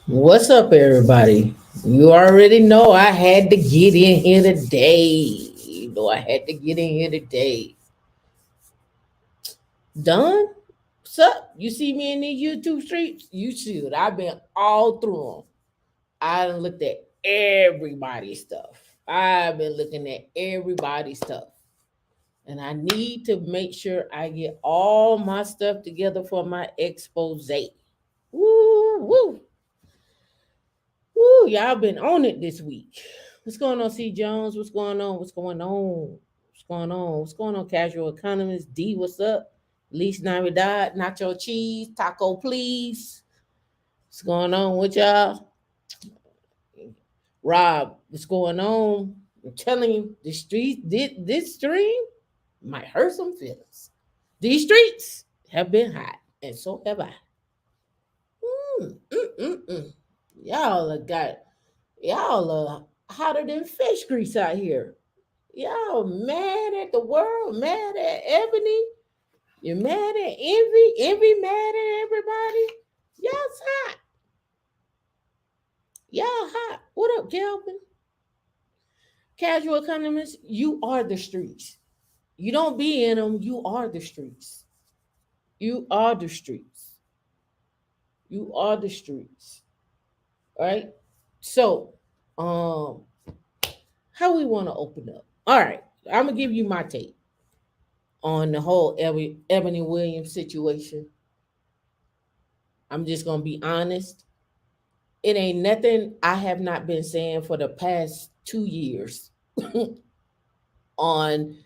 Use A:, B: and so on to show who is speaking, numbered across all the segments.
A: What's up, everybody? You already know I had to get in here today. I had to get in here today. Done? What's up? You see me in these YouTube streets? You should. I've been all through them. I done looked at everybody's stuff. I've been looking at everybody's stuff. And I need to make sure I get all my stuff together for my expose. Woo, woo. Woo, y'all been on it this week. What's going on, C. Jones? What's going on? What's going on? What's going on? What's going on, Casual Economist? D, what's up? Least Navidad, Nacho Cheese, Taco Please. What's going on with y'all? Rob, what's going on? I'm telling you, the street did this stream might hurt some feelings. These streets have been hot, and so have I. Mm, mm, mm, mm. Y'all have got Y'all are hotter than fish grease out here. Y'all mad at the world, mad at Ebony. You're mad at Envy. Envy mad at everybody. Y'all's hot. Y'all hot. What up, Kelvin? Casual economist, you are the streets. You don't be in them. You are the streets. You are the streets. You are the streets. All right. So, um, how we want to open up? All right. I'm gonna give you my take on the whole Ebony Williams situation. I'm just gonna be honest. It ain't nothing I have not been saying for the past 2 years on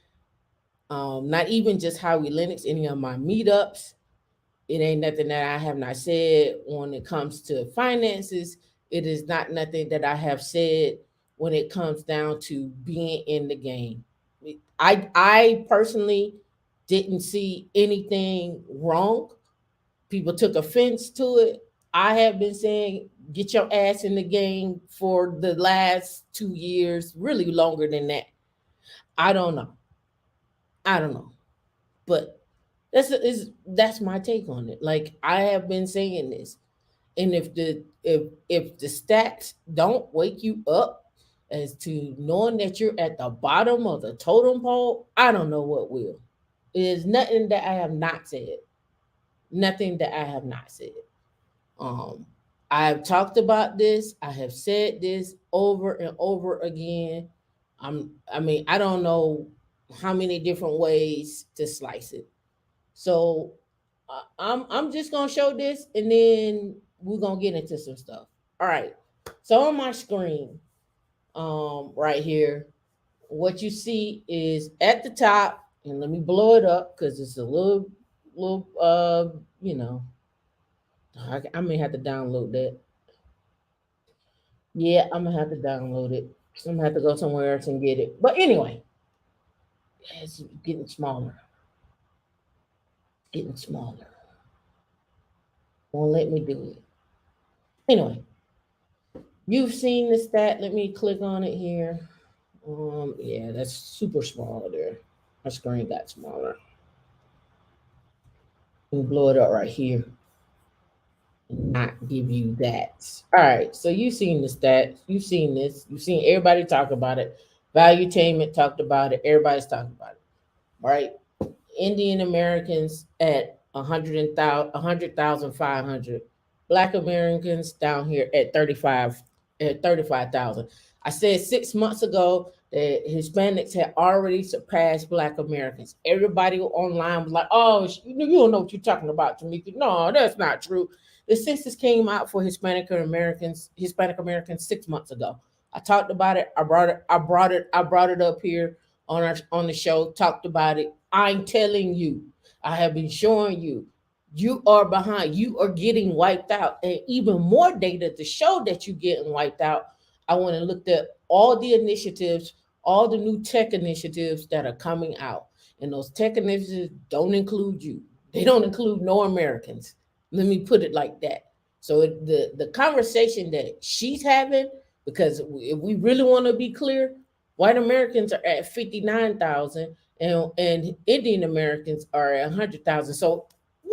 A: not even just Howie Lennox, any of my meetups. It ain't nothing that I have not said when it comes to finances. It is not nothing that I have said when it comes down to being in the game. I personally didn't see anything wrong. People took offense to it. I have been saying, get your ass in the game for the last 2 years, really longer than that. I don't know. I don't know. But that's my take on it. Like I have been saying this. And if the stats don't wake you up as to knowing that you're at the bottom of the totem pole, I don't know what will. It is nothing that I have not said. Nothing that I have not said. Um, I've talked about this. I have said this over and over again. I don't know how many different ways to slice it. So I'm just gonna show this, and then we're gonna get into some stuff. All right. So on my screen, right here, what you see is at the top, and let me blow it up because it's a little, you know, I may have to download that. Yeah, I'm gonna have to download it. I'm gonna have to go somewhere else and get it. But anyway, it's getting smaller, getting smaller. Won't let me do it. Anyway, you've seen the stat. Let me click on it here. Yeah, that's super small there. My screen got smaller. Let me blow it up right here and not give you that. All right, so you've seen the stats. You've seen this. You've seen everybody talk about it. Valuetainment talked about it. Everybody's talking about it. All right. Indian Americans at 100,500. Black Americans down here at 35,000. I said 6 months ago that Hispanics had already surpassed Black Americans. Everybody online was like, "Oh, you don't know what you're talking about, Tamika." No, that's not true. The census came out for Hispanic Americans 6 months ago. I talked about it. I brought it up here on the show. Talked about it. I'm telling you, I have been showing you. You are behind. You are getting wiped out, and even more data to show that you're getting wiped out. I want to look at all the initiatives, all the new tech initiatives that are coming out, and those tech initiatives don't include you. They don't include no Americans. Let me put it like that. So the conversation that she's having, because if we really want to be clear, white Americans are at 59,000, and Indian Americans are at 100,000. So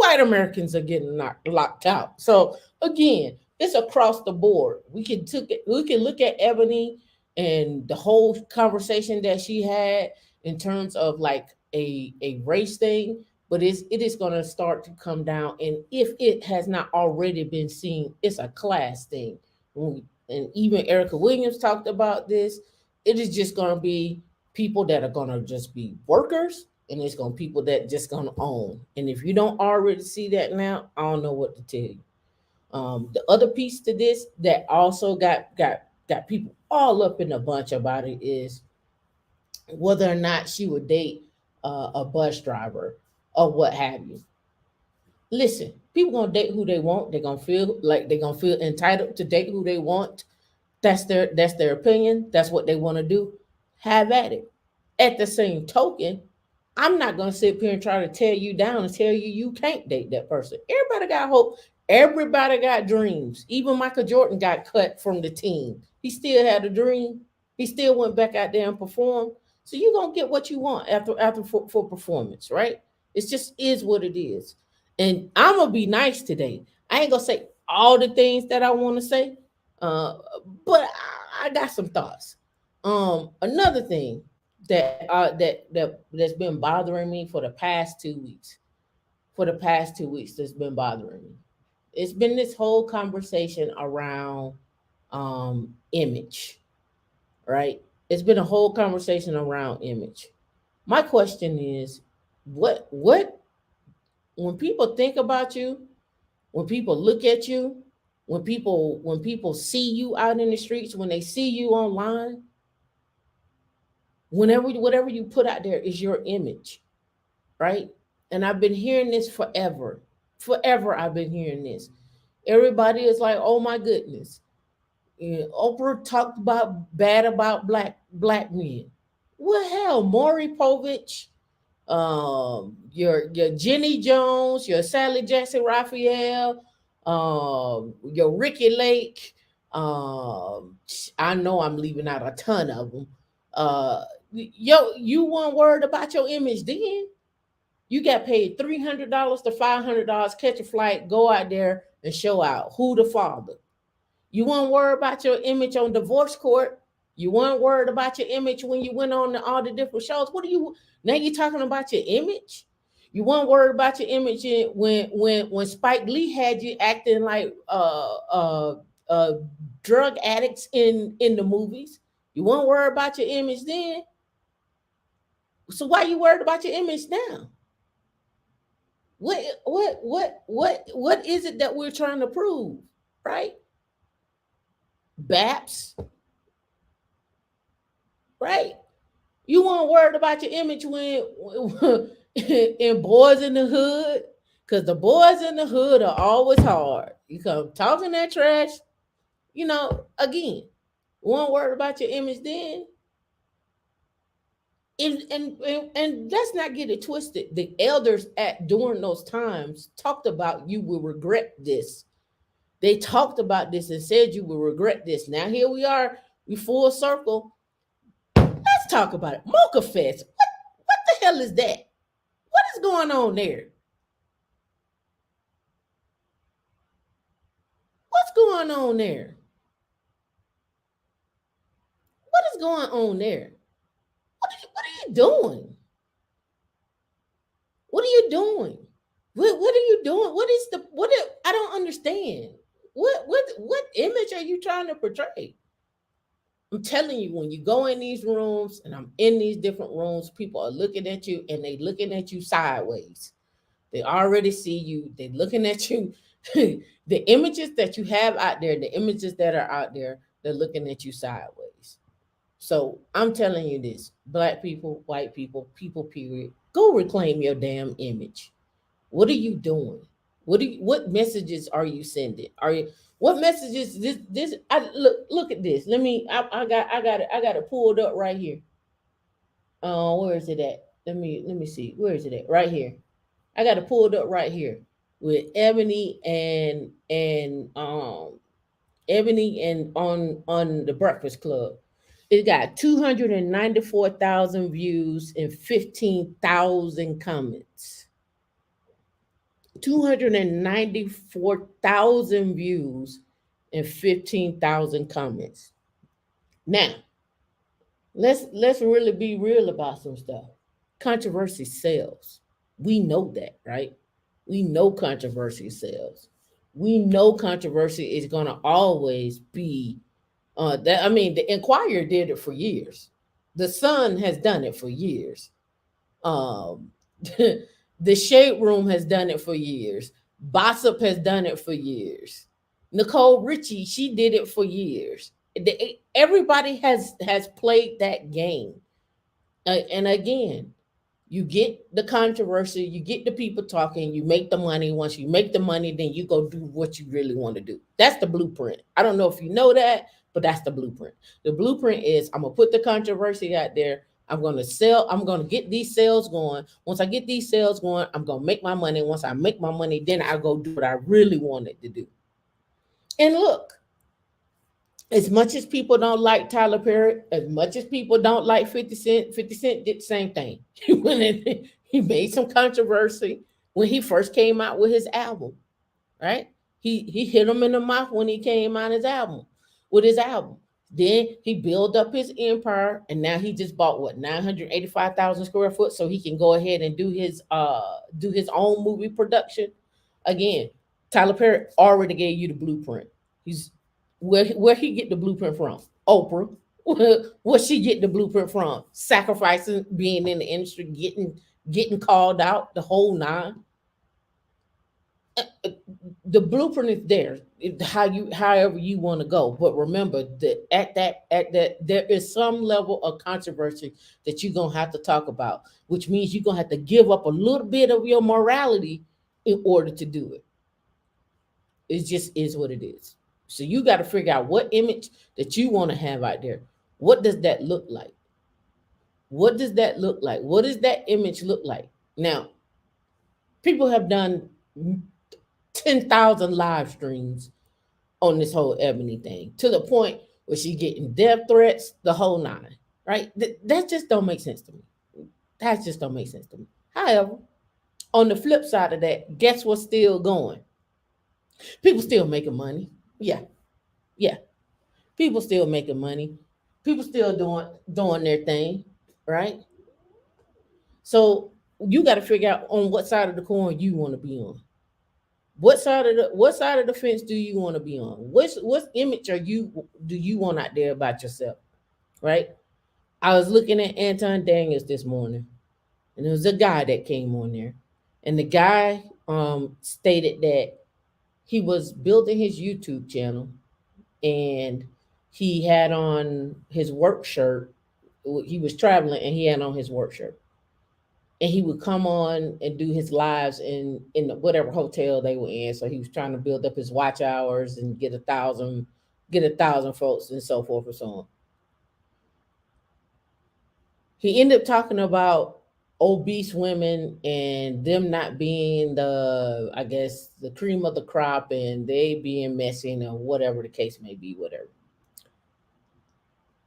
A: white Americans are getting locked out. So again, it's across the board. We can look at Ebony and the whole conversation that she had in terms of like a race thing, but it is going to start to come down. And if it has not already been seen, it's a class thing. And even Erica Williams talked about this. It is just going to be people that are going to just be workers, and it's going to people that just going to own. And if you don't already see that now, I don't know what to tell you. The other piece to this that also got people all up in a bunch about it is whether or not she would date a bus driver or what have you. Listen, people gonna date who they want. They're gonna feel like they're gonna feel entitled to date who they want. That's their opinion. That's what they want to do. Have at it. At the same token, I'm not gonna sit here and try to tear you down and tell you you can't date that person. Everybody got hope. Everybody got dreams. Even Michael Jordan got cut from the team. He still had a dream. He still went back out there and performed. So you're gonna get what you want after for performance, right? It just is what it is. And I'm gonna be nice today. I ain't gonna say all the things that I want to say, uh, but I got some thoughts. Another thing that's been bothering me for the past 2 weeks. For the past 2 weeks, that's been bothering me. It's been this whole conversation around image, right? It's been a whole conversation around image. My question is, what when people think about you, when people look at you, when people see you out in the streets, when they see you online, whatever you put out there is your image, right? And I've been hearing this forever. Forever I've been hearing this. Everybody is like, "Oh my goodness." Oprah talked about bad about black men. Well, hell, Maury Povich, your Jenny Jones, your Sally Jackson Raphael, your Ricky Lake. I know I'm leaving out a ton of them. You weren't worried about your image then. You got paid $300 to $500, catch a flight, go out there and show out. Who the father? You weren't worried about your image on divorce court. You weren't worried about your image when you went on all the different shows. What are you now? You talking about your image? You weren't worried about your image when Spike Lee had you acting like uh drug addicts in the movies. You weren't worried about your image then. So why you worried about your image now? What is it that we're trying to prove, right? Baps, right? You weren't worried about your image when in Boys in the Hood, because the boys in the hood are always hard. You come talking that trash, again, weren't worried about your image then. And let's not get it twisted. The elders at during those times talked about you will regret this. They talked about this and said you will regret this. Now here we are, we full circle. Let's talk about it. Mocha Fest. What the hell is that? What is going on there? What's going on there? What is going on there? What are you doing? What are you doing? What are you doing? What is the what? I don't understand. What image are you trying to portray? I'm telling you, when you go in these rooms, and I'm in these different rooms, people are looking at you and they looking at you sideways. They already see you. They're looking at you. The images that you have out there, the images that are out there, they're looking at you sideways. So I'm telling you this, black people, white people, people, period, go reclaim your damn image. What are you doing? What messages are you sending? Are you what messages this I look at this. I got it pulled up right here. Where is it at? Let me see. Where is it at? Right here. I got it pulled up right here with Ebony and on the Breakfast Club. It got 294,000 views and 15,000 comments. 294,000 views and 15,000 comments. Now, let's really be real about some stuff. Controversy sells. We know that, right? We know controversy sells. We know controversy is going to always be that. I mean, the Inquirer did it for years. The Sun has done it for years. Um, the Shade Room has done it for years. Bossip has done it for years. Nicole Richie, she did it for years. Everybody has played that game. And again, you get the controversy, you get the people talking, you make the money. Once you make the money, then you go do what you really want to do. That's the blueprint. I don't know if you know that, but that's the blueprint. The blueprint is I'm gonna put the controversy out there. I'm gonna sell, I'm gonna get these sales going. Once I get these sales going, I'm gonna make my money. Once I make my money, then I go do what I really wanted to do. And look, as much as people don't like Tyler Perry, as much as people don't like 50 Cent, 50 Cent did the same thing. He made some controversy when he first came out with his album, right? He hit him in the mouth when he came out his album with his album. Then he built up his empire, and now he just bought what 985,000 square foot, so he can go ahead and do his own movie production. Again, Tyler Perry already gave you the blueprint. He's where he get the blueprint from? Oprah. Where she get the blueprint from? Sacrificing, being in the industry, getting called out, the whole nine. The blueprint is there. However you want to go, but remember that at that there is some level of controversy that you're gonna have to talk about, which means you're gonna have to give up a little bit of your morality in order to do it. It just is what it is. So you got to figure out what image that you want to have out there. What does that look like? What does that look like? What does that image look like? Now, people have done 10,000 live streams on this whole Ebony thing to the point where she's getting death threats, the whole nine, right? That just don't make sense to me. That just don't make sense to me. However, on the flip side of that, guess what's still going? People still making money. Yeah, yeah. People still making money. People still doing their thing, right? So you got to figure out on what side of the coin you want to be on. What side of the fence do you want to be on? What image do you want out there about yourself, right? I was looking at Anton Daniels this morning, and there was a guy that came on there, and the guy stated that he was building his YouTube channel, and he had on his work shirt. He was traveling, and he had on his work shirt, and he would come on and do his lives in whatever hotel they were in. So he was trying to build up his watch hours and get 1,000 folks and so forth and so on. He ended up talking about obese women and them not being the, I guess, the cream of the crop, and they being messy and whatever the case may be, whatever.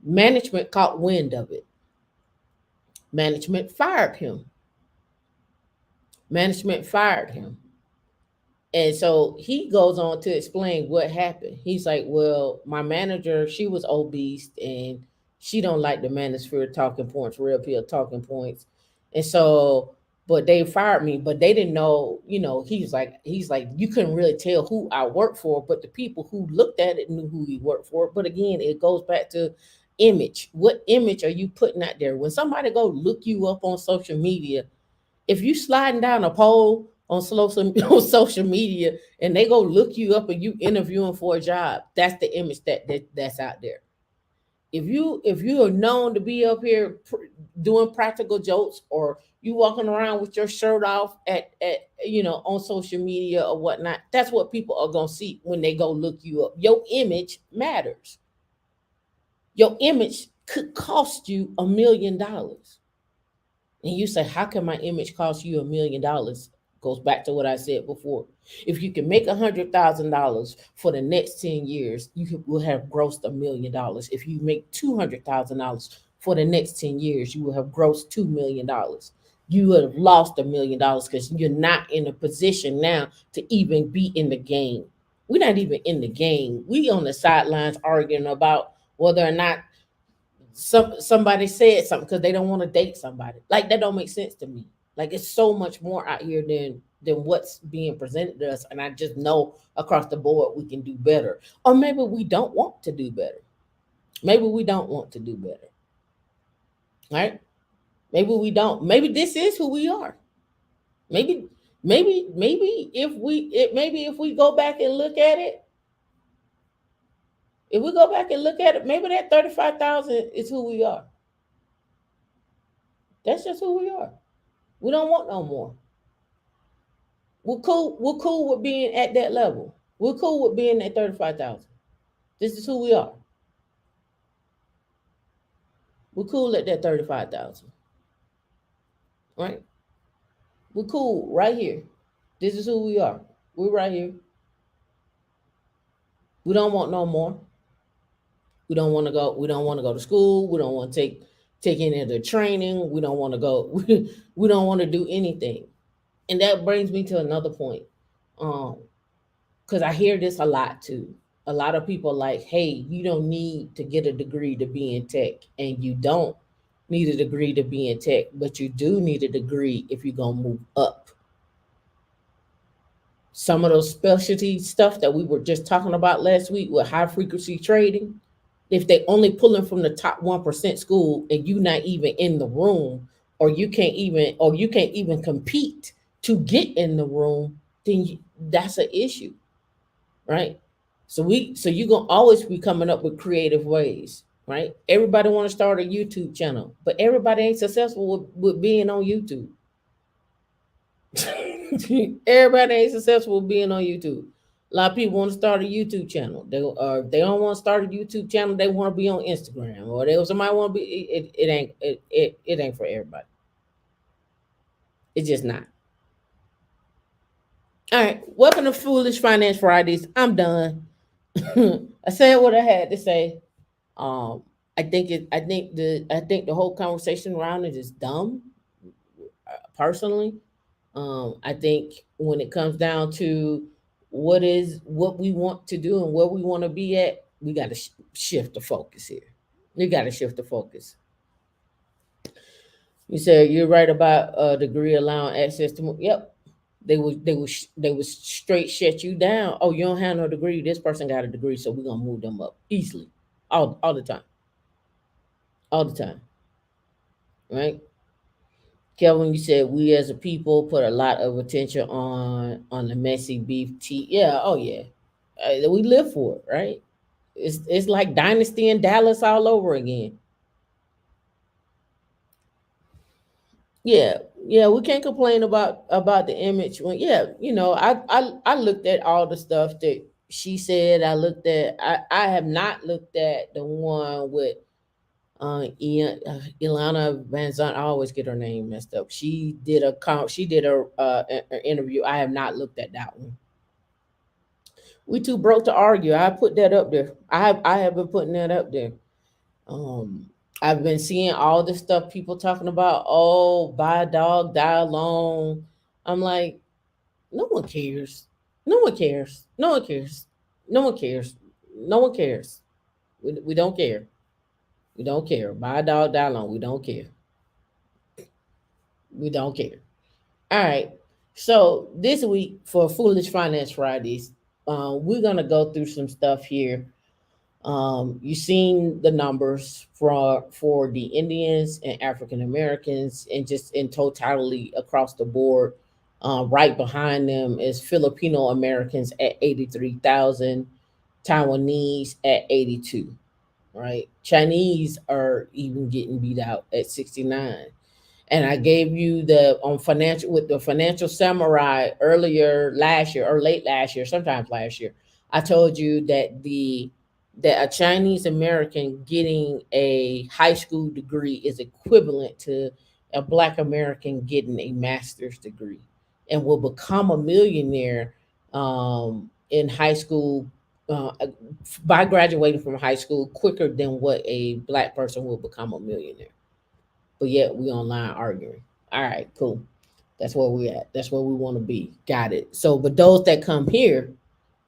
A: Management caught wind of it. Management fired him. Management fired him. And so he goes on to explain what happened. He's like, well, my manager, she was obese and she don't like the Manosphere talking points, Real Pill talking points. And so, but they fired me, but they didn't know, he's like, you couldn't really tell who I worked for, but the people who looked at it knew who he worked for. But again, it goes back to image. What image are you putting out there? When somebody go look you up on social media, if you sliding down a pole on social media and they go look you up and you interviewing for a job, that's the image that's out there. If you are known to be up here doing practical jokes, or you walking around with your shirt off at on social media or whatnot, that's what people are gonna see when they go look you up. Your image matters. Your image could cost you $1 million. And you say, how can my image cost you $1 million? Goes back to what I said before. If you can make $100,000 for the next 10 years, will have grossed $1 million. If you make $200,000 for the next 10 years, you will have grossed $2 million. you would have lost $1 million because you're not in a position now to even be in the game. We're not even in the game. We on the sidelines arguing about whether or not somebody said something because they don't want to date somebody. Like that don't make sense to me. Like it's so much more out here than what's being presented to us. And I just know across the board we can do better. Or maybe we don't want to do better. Maybe we don't want to do better. Right? Maybe we don't. Maybe this is who we are. Maybe maybe if we go back and look at it, if we go back and look at it, maybe that 35,000 is who we are. That's just who we are. We don't want no more. We're cool with being at that level. We're cool with being at 35,000. This is who we are. We're cool at that 35,000. Right? We're cool right here. This is who we are. We're right here. We don't want no more. We don't want to go. We don't want to go to school. We don't want to take any of the training. We don't want to go. We don't want to do anything. And that brings me to another point. Because I hear this a lot too. A lot of people like, hey, you don't need to get a degree to be in tech, and you don't need a degree to be in tech, but you do need a degree if you're gonna move up. Some of those specialty stuff that we were just talking about last week with high frequency trading, if they only pulling from the top 1% school and you not even in the room, or you can't even compete to get in the room, then that's an issue, right? So you're gonna always be coming up with creative ways, right? Everybody want to start a YouTube channel, but everybody ain't successful with being on YouTube. Everybody ain't successful with being on YouTube. A lot of people want to start a YouTube channel. They don't want to start a YouTube channel. They want to be on Instagram, or somebody want to be. It ain't for everybody. It's just not. All right. Welcome to Foolish Finance Fridays. I'm done. I said what I had to say. Um, I think the whole conversation around it is dumb. Personally, I think when it comes down to what we want to do and where we want to be at, we got to shift the focus here. You got to shift the focus. You said you're right about a degree allowing access to. Yep, they would straight shut you down. Oh, you don't have no degree. This person got a degree, so we're gonna move them up easily, all the time, all the time, right? Kelvin, you said we as a people put a lot of attention on the messy beef tea. Yeah, oh yeah, we live for it, right? It's like Dynasty in Dallas all over again. Yeah, yeah, we can't complain about the image. When yeah, I looked at all the stuff that she said. I have not looked at the one with Ilana Van Zant. I always get her name messed up. She did a interview. I have not looked at that one. We too broke to argue. I put that up there. I have been putting that up there. Um, I've been seeing all this stuff people talking about. Oh, buy a dog, die alone. I'm like, no one cares. No one cares. No one cares. No one cares. No one cares. We don't care. We don't care. Buy a dog, die alone. We don't care. We don't care. All right. So this week for Foolish Finance Fridays, we're gonna go through some stuff here. You've seen the numbers for the Indians and African Americans, and just in totality across the board. Right behind them is Filipino Americans at 83,000, Taiwanese at 82. Right, Chinese are even getting beat out at 69. And I gave you the on financial with the financial samurai earlier last year or late last year, sometimes last year. I told you that a Chinese American getting a high school degree is equivalent to a Black American getting a master's degree, and will become a millionaire in high school by graduating from high school quicker than what a Black person will become a millionaire. But yet we online arguing. All right, cool. That's where we at. That's where we want to be. Got it. So, but those that come here,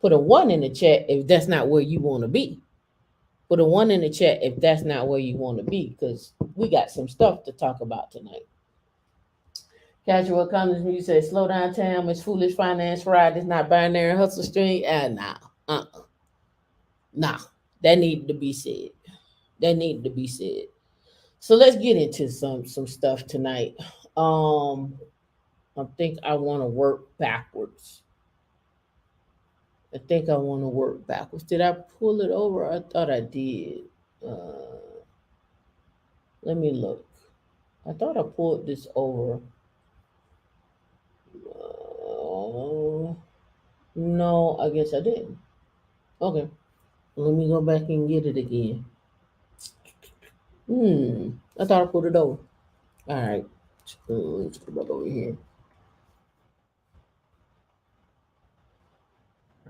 A: put a one in the chat if that's not where you want to be. Put a one in the chat if that's not where you want to be, because we got some stuff to talk about tonight. Casual economist music says, slow down, Tam. It's foolish finance fried. It's not binary hustle string. Nah. Nah. That needed to be said. That needed to be said. So let's get into some stuff tonight. Um, I think I want to work backwards. I think I want to work backwards. Did I pull it over? I thought I did. Uh, Let me look. I thought I pulled this over. Uh, no, I guess I didn't. Okay, let me go back and get it again. I thought I pulled it over. All right, let's go back over here.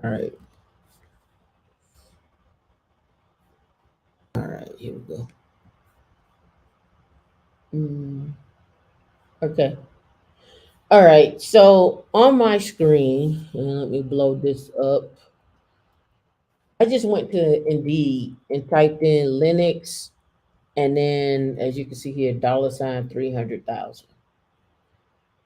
A: All right, all right, here we go. Mm, okay. All right, so on my screen, and let me blow this up. I just went to Indeed and typed in Linux, and then as you can see here, $ 300,000.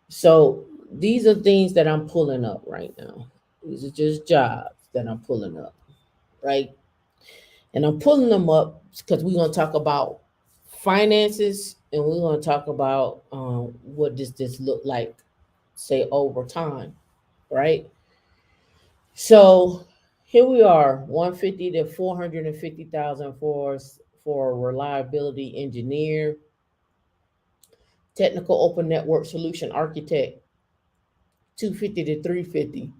A: So these are things that I'm pulling up right now. These are just jobs that I'm pulling up, right? And I'm pulling them up because we're gonna talk about finances, and we're gonna talk about what does this look like, say over time, right? So here we are, 150 to 450,000 for a reliability engineer, technical open network solution architect, 250 to 350,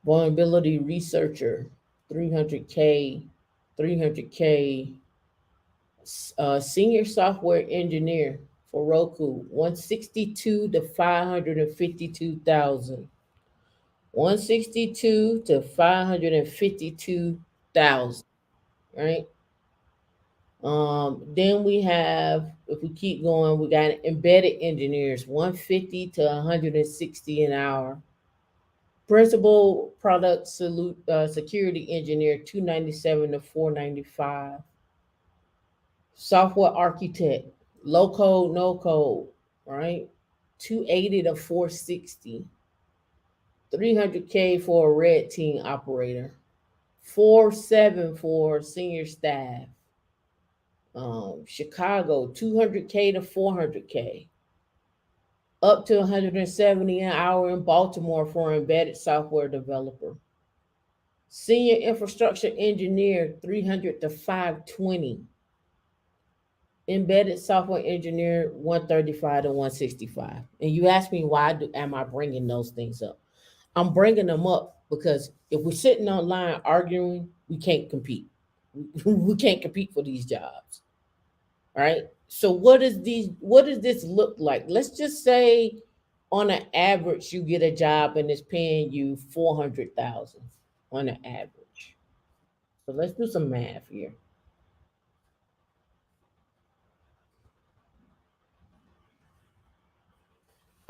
A: vulnerability researcher, 300K, 300K, senior software engineer for Roku, 162 to 552,000. 162 to 552,000, right? Then we have, if we keep going, we got embedded engineers, 150 to 160 an hour. Principal product security engineer, 297 to 495. Software architect, low code, no code, right? 280 to 460. 300K for a red team operator. 47 for senior staff. Chicago, 200K to 400K. Up to 170 an hour in Baltimore for embedded software developer. Senior infrastructure engineer, 300 to 520. Embedded software engineer, 135 to 165. And you ask me am I bringing those things up? I'm bringing them up because if we're sitting online arguing, we can't compete. We can't compete for these jobs. All right. So what does this look like? Let's just say on an average you get a job and it's paying you 400,000 on an average. So let's do some math here.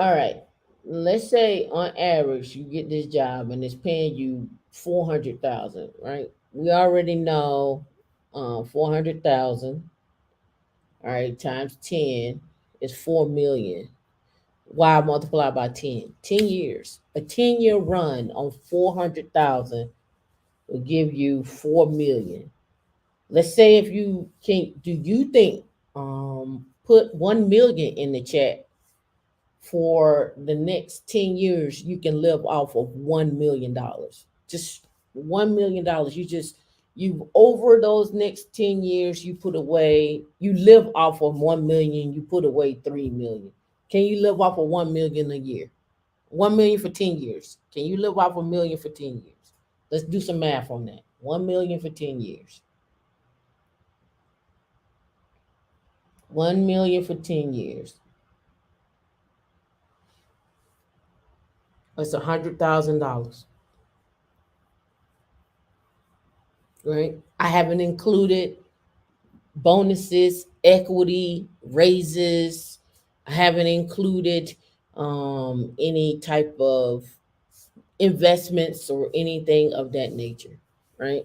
A: All right. Let's say on average you get this job and it's paying you 400,000, right? We already know 400,000, all right, times 10 is 4 million. Why multiply by 10? 10 years. A 10-year run on 400,000 will give you 4 million. Let's say if you can, do you think, put 1 million in the chat for the next 10 years, you can live off of $1 million. Just $1 million. You over those next 10 years, you put away, you live off of 1 million, you put away 3 million. Can you live off of 1 million a year? 1 million for 10 years. Can you live off a million for 10 years? Let's do some math on that. 1 million for 10 years. 1 million for 10 years. That's $100,000. Right? I haven't included bonuses, equity, raises, I haven't included any type of investments or anything of that nature, right?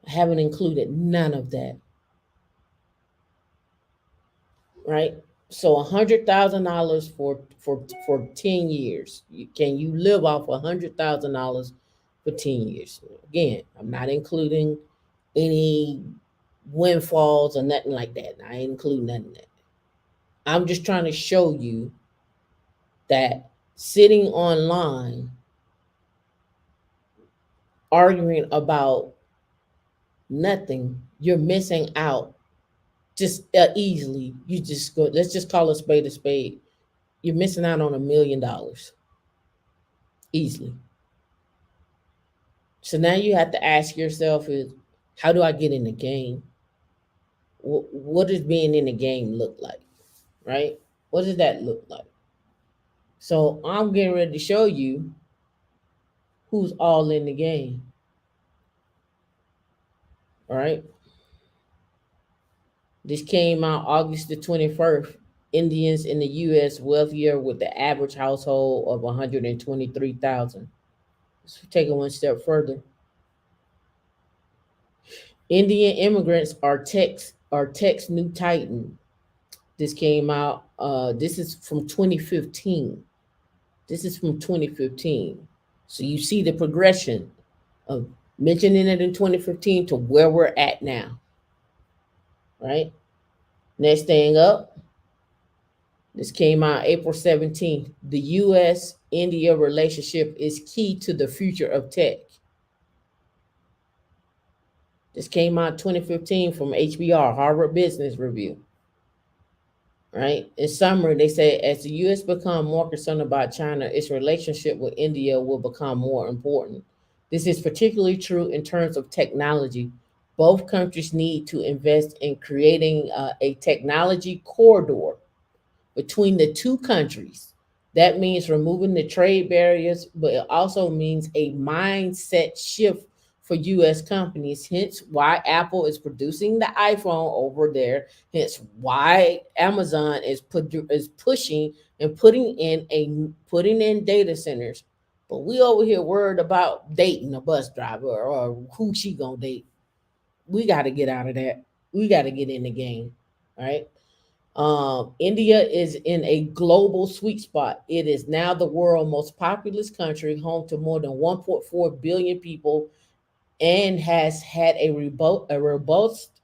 A: I haven't included none of that, right? So $100,000 for 10 years. Can you live off $100,000 for 10 years? Again, I'm not including any windfalls or nothing like that. I ain't including none of that. I'm just trying to show you that sitting online arguing about nothing, you're missing out just easily. You just go, let's just call a spade a spade. You're missing out on $1 million easily. So now you have to ask yourself is, how do I get in the game? What does being in the game look like, right? What does that look like? So I'm getting ready to show you who's all in the game, all right? This came out August the 21st. Indians in the U.S. wealthier with the average household of 123,000. Let's take it one step further. Indian immigrants are tech's new titan. This came out. This is from 2015. This is from 2015. So you see the progression of mentioning it in 2015 to where we're at now, right? Next thing up, this came out April 17th. The US India relationship is key to the future of tech. This came out 2015 from HBR, Harvard Business Review. Right? In summary, they say as the US become more concerned about China, its relationship with India will become more important. This is particularly true in terms of technology. Both countries need to invest in creating a technology corridor between the two countries. That means removing the trade barriers, but it also means a mindset shift for US companies. Hence why Apple is producing the iPhone over there. Hence why Amazon is pushing and putting in data centers. But we over here worried about dating a bus driver or who she gonna date. We got to get out of that. We got to get in the game, right? India is in a global sweet spot. It is now the world's most populous country, home to more than 1.4 billion people, and has had a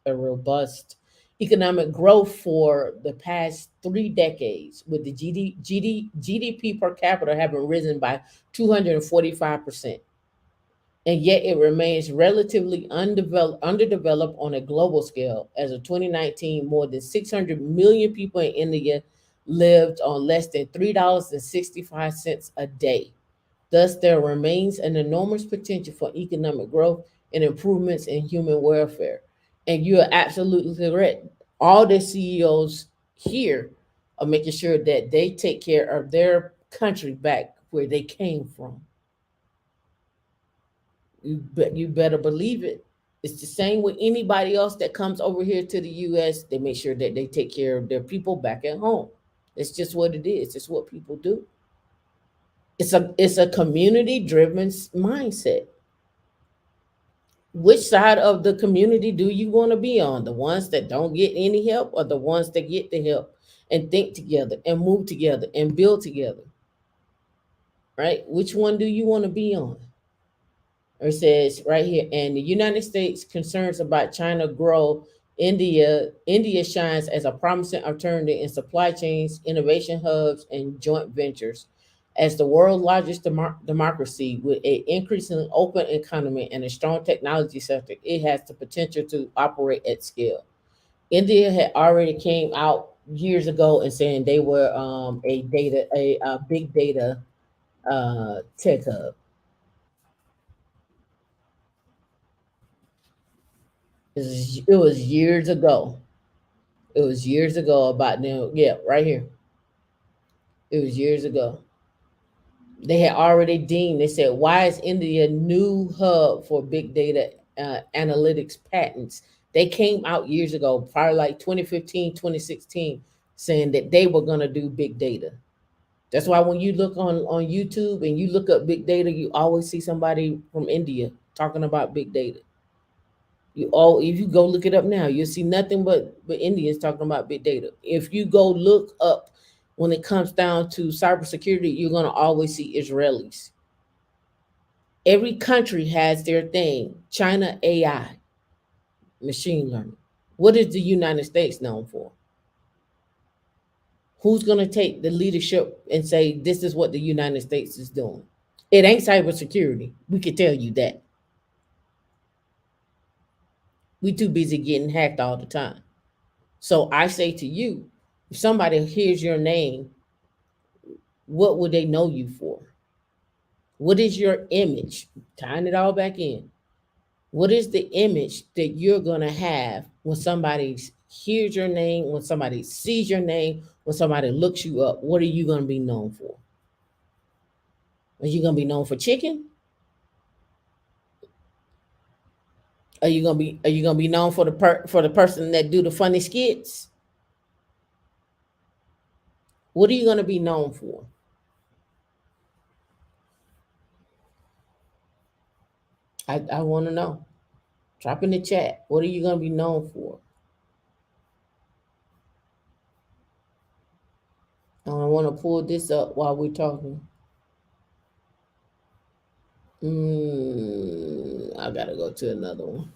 A: robust economic growth for the past 3 decades, with the GDP per capita having risen by 245%. And yet it remains relatively underdeveloped on a global scale. As of 2019, more than 600 million people in India lived on less than $3.65 a day. Thus, there remains an enormous potential for economic growth and improvements in human welfare. And you are absolutely correct. All the CEOs here are making sure that they take care of their country back where they came from. You better believe it. It's the same with anybody else that comes over here to the US. They make sure that they take care of their people back at home. It's just what it is. It's what people do. It's a community driven mindset. Which side of the community do you want to be on? The ones that don't get any help or the ones that get the help and think together and move together and build together? Right? Which one do you want to be on? Or it says right here, and the United States concerns about China grow. India shines as a promising alternative in supply chains, innovation hubs, and joint ventures. As the world's largest democracy with an increasingly open economy and a strong technology sector, it has the potential to operate at scale. India had already came out years ago and saying they were a big data tech hub. It was years ago. It was years ago about them. Yeah, right here. It was years ago. They had already deemed. They said, "Why is India new hub for big data analytics patents They came out years ago, probably like 2015, 2016, saying that they were going to do big data. That's why when you look on YouTube and you look up big data, you always see somebody from India talking about big data. If you go look it up now, you'll see nothing but Indians talking about big data. If you go look up when it comes down to cybersecurity, you're gonna always see Israelis. Every country has their thing. China AI, machine learning. What is the United States known for? Who's gonna take the leadership and say this is what the United States is doing? It ain't cybersecurity. We can tell you that. We too busy getting hacked all the time. So I say to you, if somebody hears your name, what would they know you for? What is your image? Tying it all back in. What is the image that you're going to have when somebody hears your name, when somebody sees your name, when somebody looks you up? What are you going to be known for? Are you going to be known for chicken? Are you going to be known for the person that do the funny skits? What are you going to be known for? I want to know. Drop in the chat. What are you going to be known for? I want to pull this up while we're talking. I got to go to another one.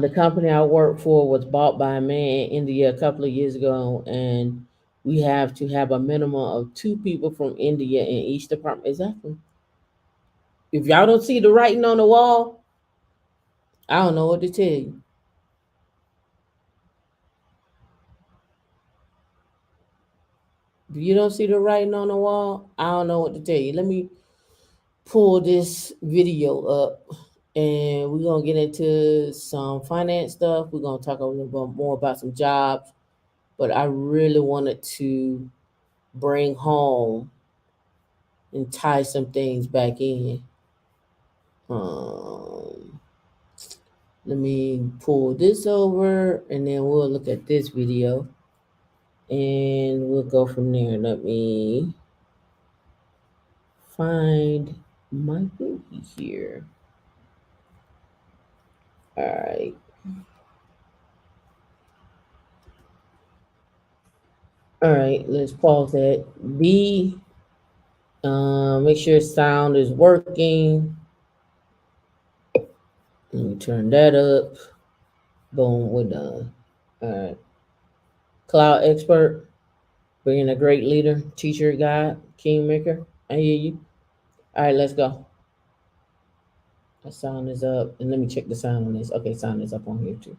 A: The company I worked for was bought by a man in India a couple of years ago, and we have to have a minimum of 2 people from India in each department. Exactly. If y'all don't see the writing on the wall, I don't know what to tell you. If you don't see the writing on the wall, I don't know what to tell you. Let me pull this video up, and we're going to get into some finance stuff. We're going to talk a little bit more about some jobs, but I really wanted to bring home and tie some things back in. Let me pull this over, and then we'll look at this video, and we'll go from there. Let me find my movie here. All right. All right, let's pause that. Make sure sound is working. Let me turn that up. Boom, we're done. All right. Cloud expert, being a great leader, teacher, guide, kingmaker. I hear you. All right, let's go. The sound is up, and let me check the sound on this. Okay, sound is up on here too.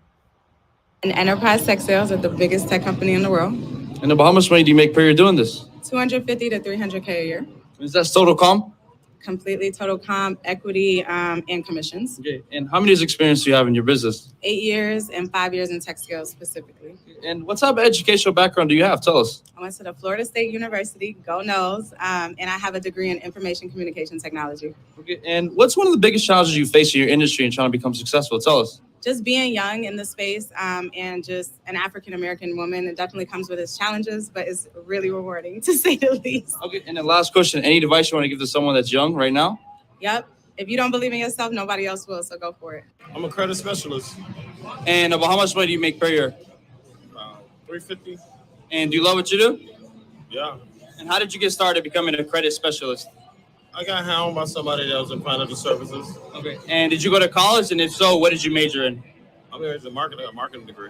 B: In enterprise tech sales at the biggest tech company in the world.
C: And about how much money do you make per year doing this?
B: 250 to 300K a year.
C: Is that total comp?
B: Completely total comp, equity, and commissions.
C: Okay. And how many years experience do you have in your business?
B: 8 years and 5 years in tech skills specifically.
C: And what type of educational background do you have? Tell us.
B: I went to the Florida State University, go Noles, and I have a degree in information communication technology.
C: Okay. And what's one of the biggest challenges you face in your industry and trying to become successful? Tell us.
B: Just being young in the space and just an African-American woman, it definitely comes with its challenges, but it's really rewarding to say the least.
C: Okay, and then last question, any advice you want to give to someone that's young right now?
B: Yep, if you don't believe in yourself, nobody else will, so go for it.
D: I'm a credit specialist.
C: And about how much money do you make per year?
D: $350.
C: And do you love what you do?
D: Yeah.
C: And how did you get started becoming a credit specialist?
D: I got hounded by somebody that was in financial services.
C: Okay. And did you go to college? And if so, what did you major in?
D: I'm here as a marketing degree.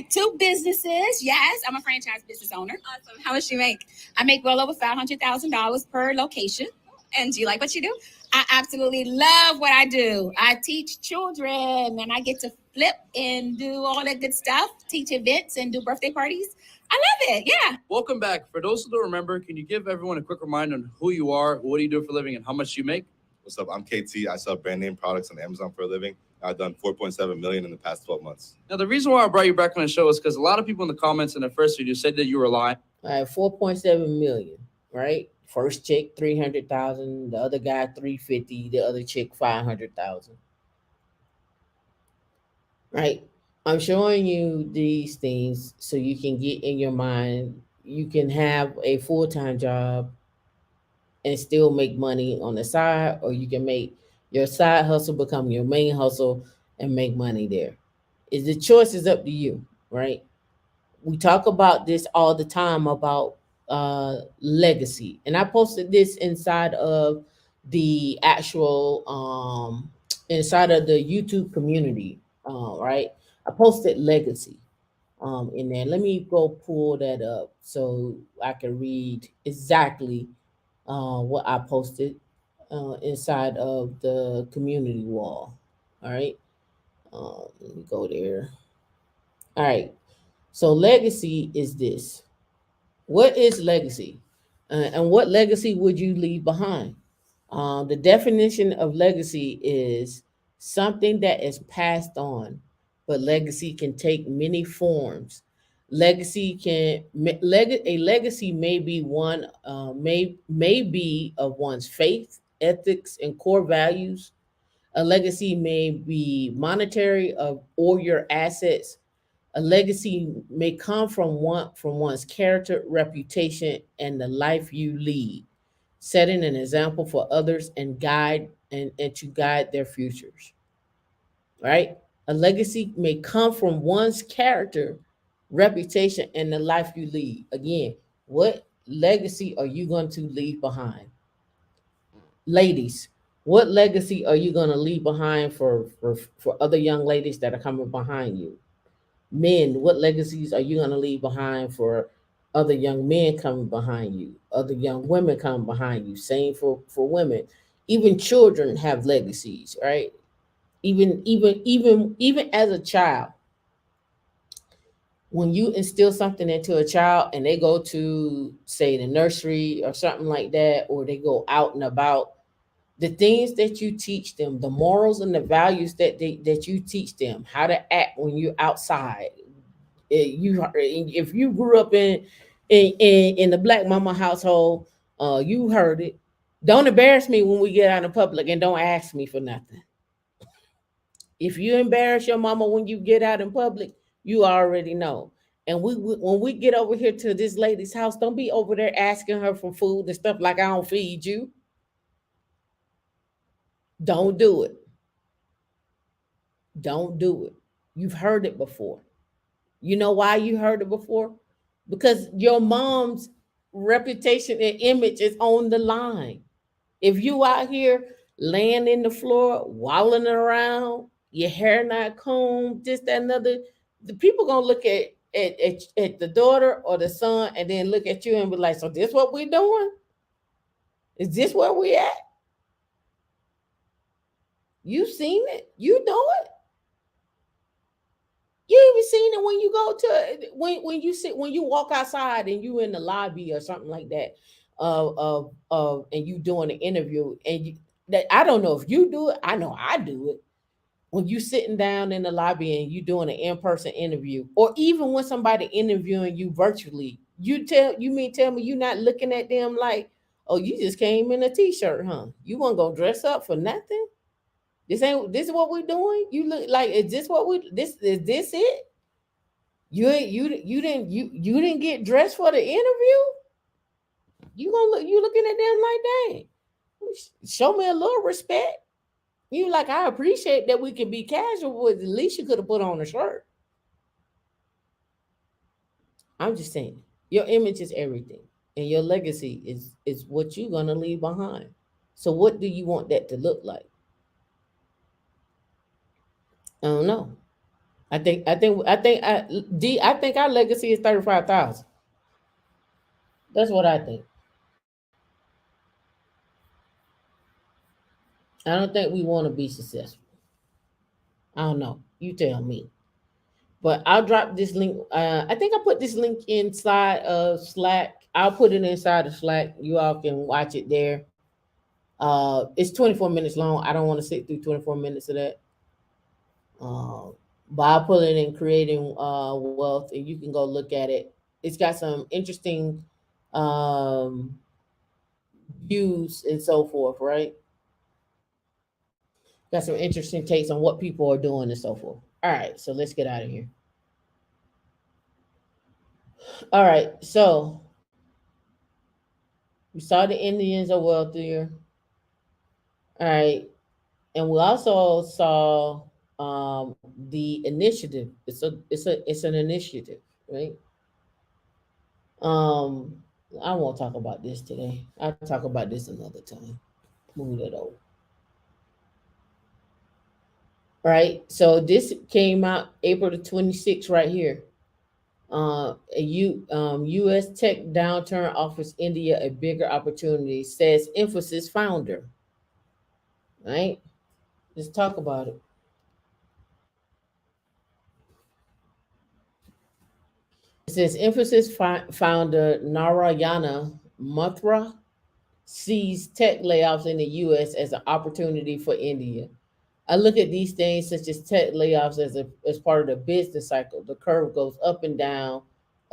E: 2 businesses. Yes, I'm a franchise business owner.
B: Awesome. How much do you make?
E: I make well over $500,000 per location.
B: And do you like what you do?
E: I absolutely love what I do. I teach children, and I get to flip and do all that good stuff, teach events and do birthday parties. I love it. Yeah.
C: Welcome back. For those who don't remember, can you give everyone a quick reminder on who you are, what do you do for a living, and how much you make?
F: What's up? I'm KT. I sell brand name products on Amazon for a living. I've done $4.7 million in the past 12 months.
C: Now, the reason why I brought you back on the show is because a lot of people in the comments in the first video said that you were lying.
A: All right, 4.7 million, right? First check 300,000, the other guy 350, the other chick 500,000. Right? I'm showing you these things so you can get in your mind. You can have a full time job and still make money on the side, or you can make your side hustle become your main hustle and make money there. Is the choice is up to you, right? We talk about this all the time about legacy, and I posted this inside of the actual inside of the YouTube community, right? I posted legacy in there. Let me go pull that up so I can read exactly what I posted inside of the community wall. All right. Let me go there. All right. So legacy is this. What is legacy? And what legacy would you leave behind? The definition of legacy is something that is passed on, but legacy can take many forms. A legacy may be one may be of one's faith, ethics, and core values. A legacy may be monetary or your assets. A legacy may come from one's character, reputation, and the life you lead, setting an example for others and to guide their futures. Right? A legacy may come from one's character, reputation, and the life you lead. Again, what legacy are you going to leave behind? Ladies, what legacy are you going to leave behind for other young ladies that are coming behind you? Men, what legacies are you going to leave behind for other young men coming behind you, other young women coming behind you? Same for women. Even children have legacies, right? Even as a child, when you instill something into a child and they go to say the nursery or something like that, or they go out and about, the things that you teach them, the morals and the values that you teach them, how to act when you're outside. If you grew up in the black mama household, you heard it. Don't embarrass me when we get out in public, and don't ask me for nothing. If you embarrass your mama when you get out in public, you already know. And when we get over here to this lady's house, don't be over there asking her for food and stuff like I don't feed you. Don't do it. Don't do it. You've heard it before. You know why you heard it before? Because your mom's reputation and image is on the line. If you out here laying in the floor, walling around, your hair not combed, this, that, another, the people gonna look at the daughter or the son and then look at you and be like, so this what we doing? Is this where we at? You seen it, you know it. You even seen it when you go to when you walk outside and you in the lobby or something like that, and you doing an interview and that I don't know if you do it. I know I do it. When you sitting down in the lobby and you doing an in-person interview, or even when somebody interviewing you virtually, tell me you not looking at them like, oh, you just came in a t-shirt, huh? You want to go dress up for nothing? This is what we're doing. You look like, is this what we this is this it? You didn't get dressed for the interview. You looking at them like, dang, show me a little respect. You like, I appreciate that we can be casual, but at least you could have put on a shirt. I'm just saying, your image is everything, and your legacy is what you're gonna leave behind. So what do you want that to look like? I don't know. I think our legacy is 35,000. That's what I think. I don't think we want to be successful. I don't know. You tell me. But I'll drop this link. I think I put this link inside of Slack. I'll put it inside of Slack. You all can watch it there. It's 24 minutes long. I don't want to sit through 24 minutes of that. But I'll put it in Creating Wealth, and you can go look at it. It's got some interesting views and so forth, right? Got some interesting takes on what people are doing and so forth. All right, so let's get out of here. All right, so we saw the Indians are wealthier. All right, and we also saw the initiative. It's an initiative, right? Um, I won't talk about this today. I'll talk about this another time. Move that over. Right. So this came out April the 26th, right here. U.S. tech downturn offers India a bigger opportunity, says Infosys founder. Right. Let's talk about it. It says Infosys founder Narayana Mathura sees tech layoffs in the U.S. as an opportunity for India. I look at these things such as tech layoffs as part of the business cycle. The curve goes up and down,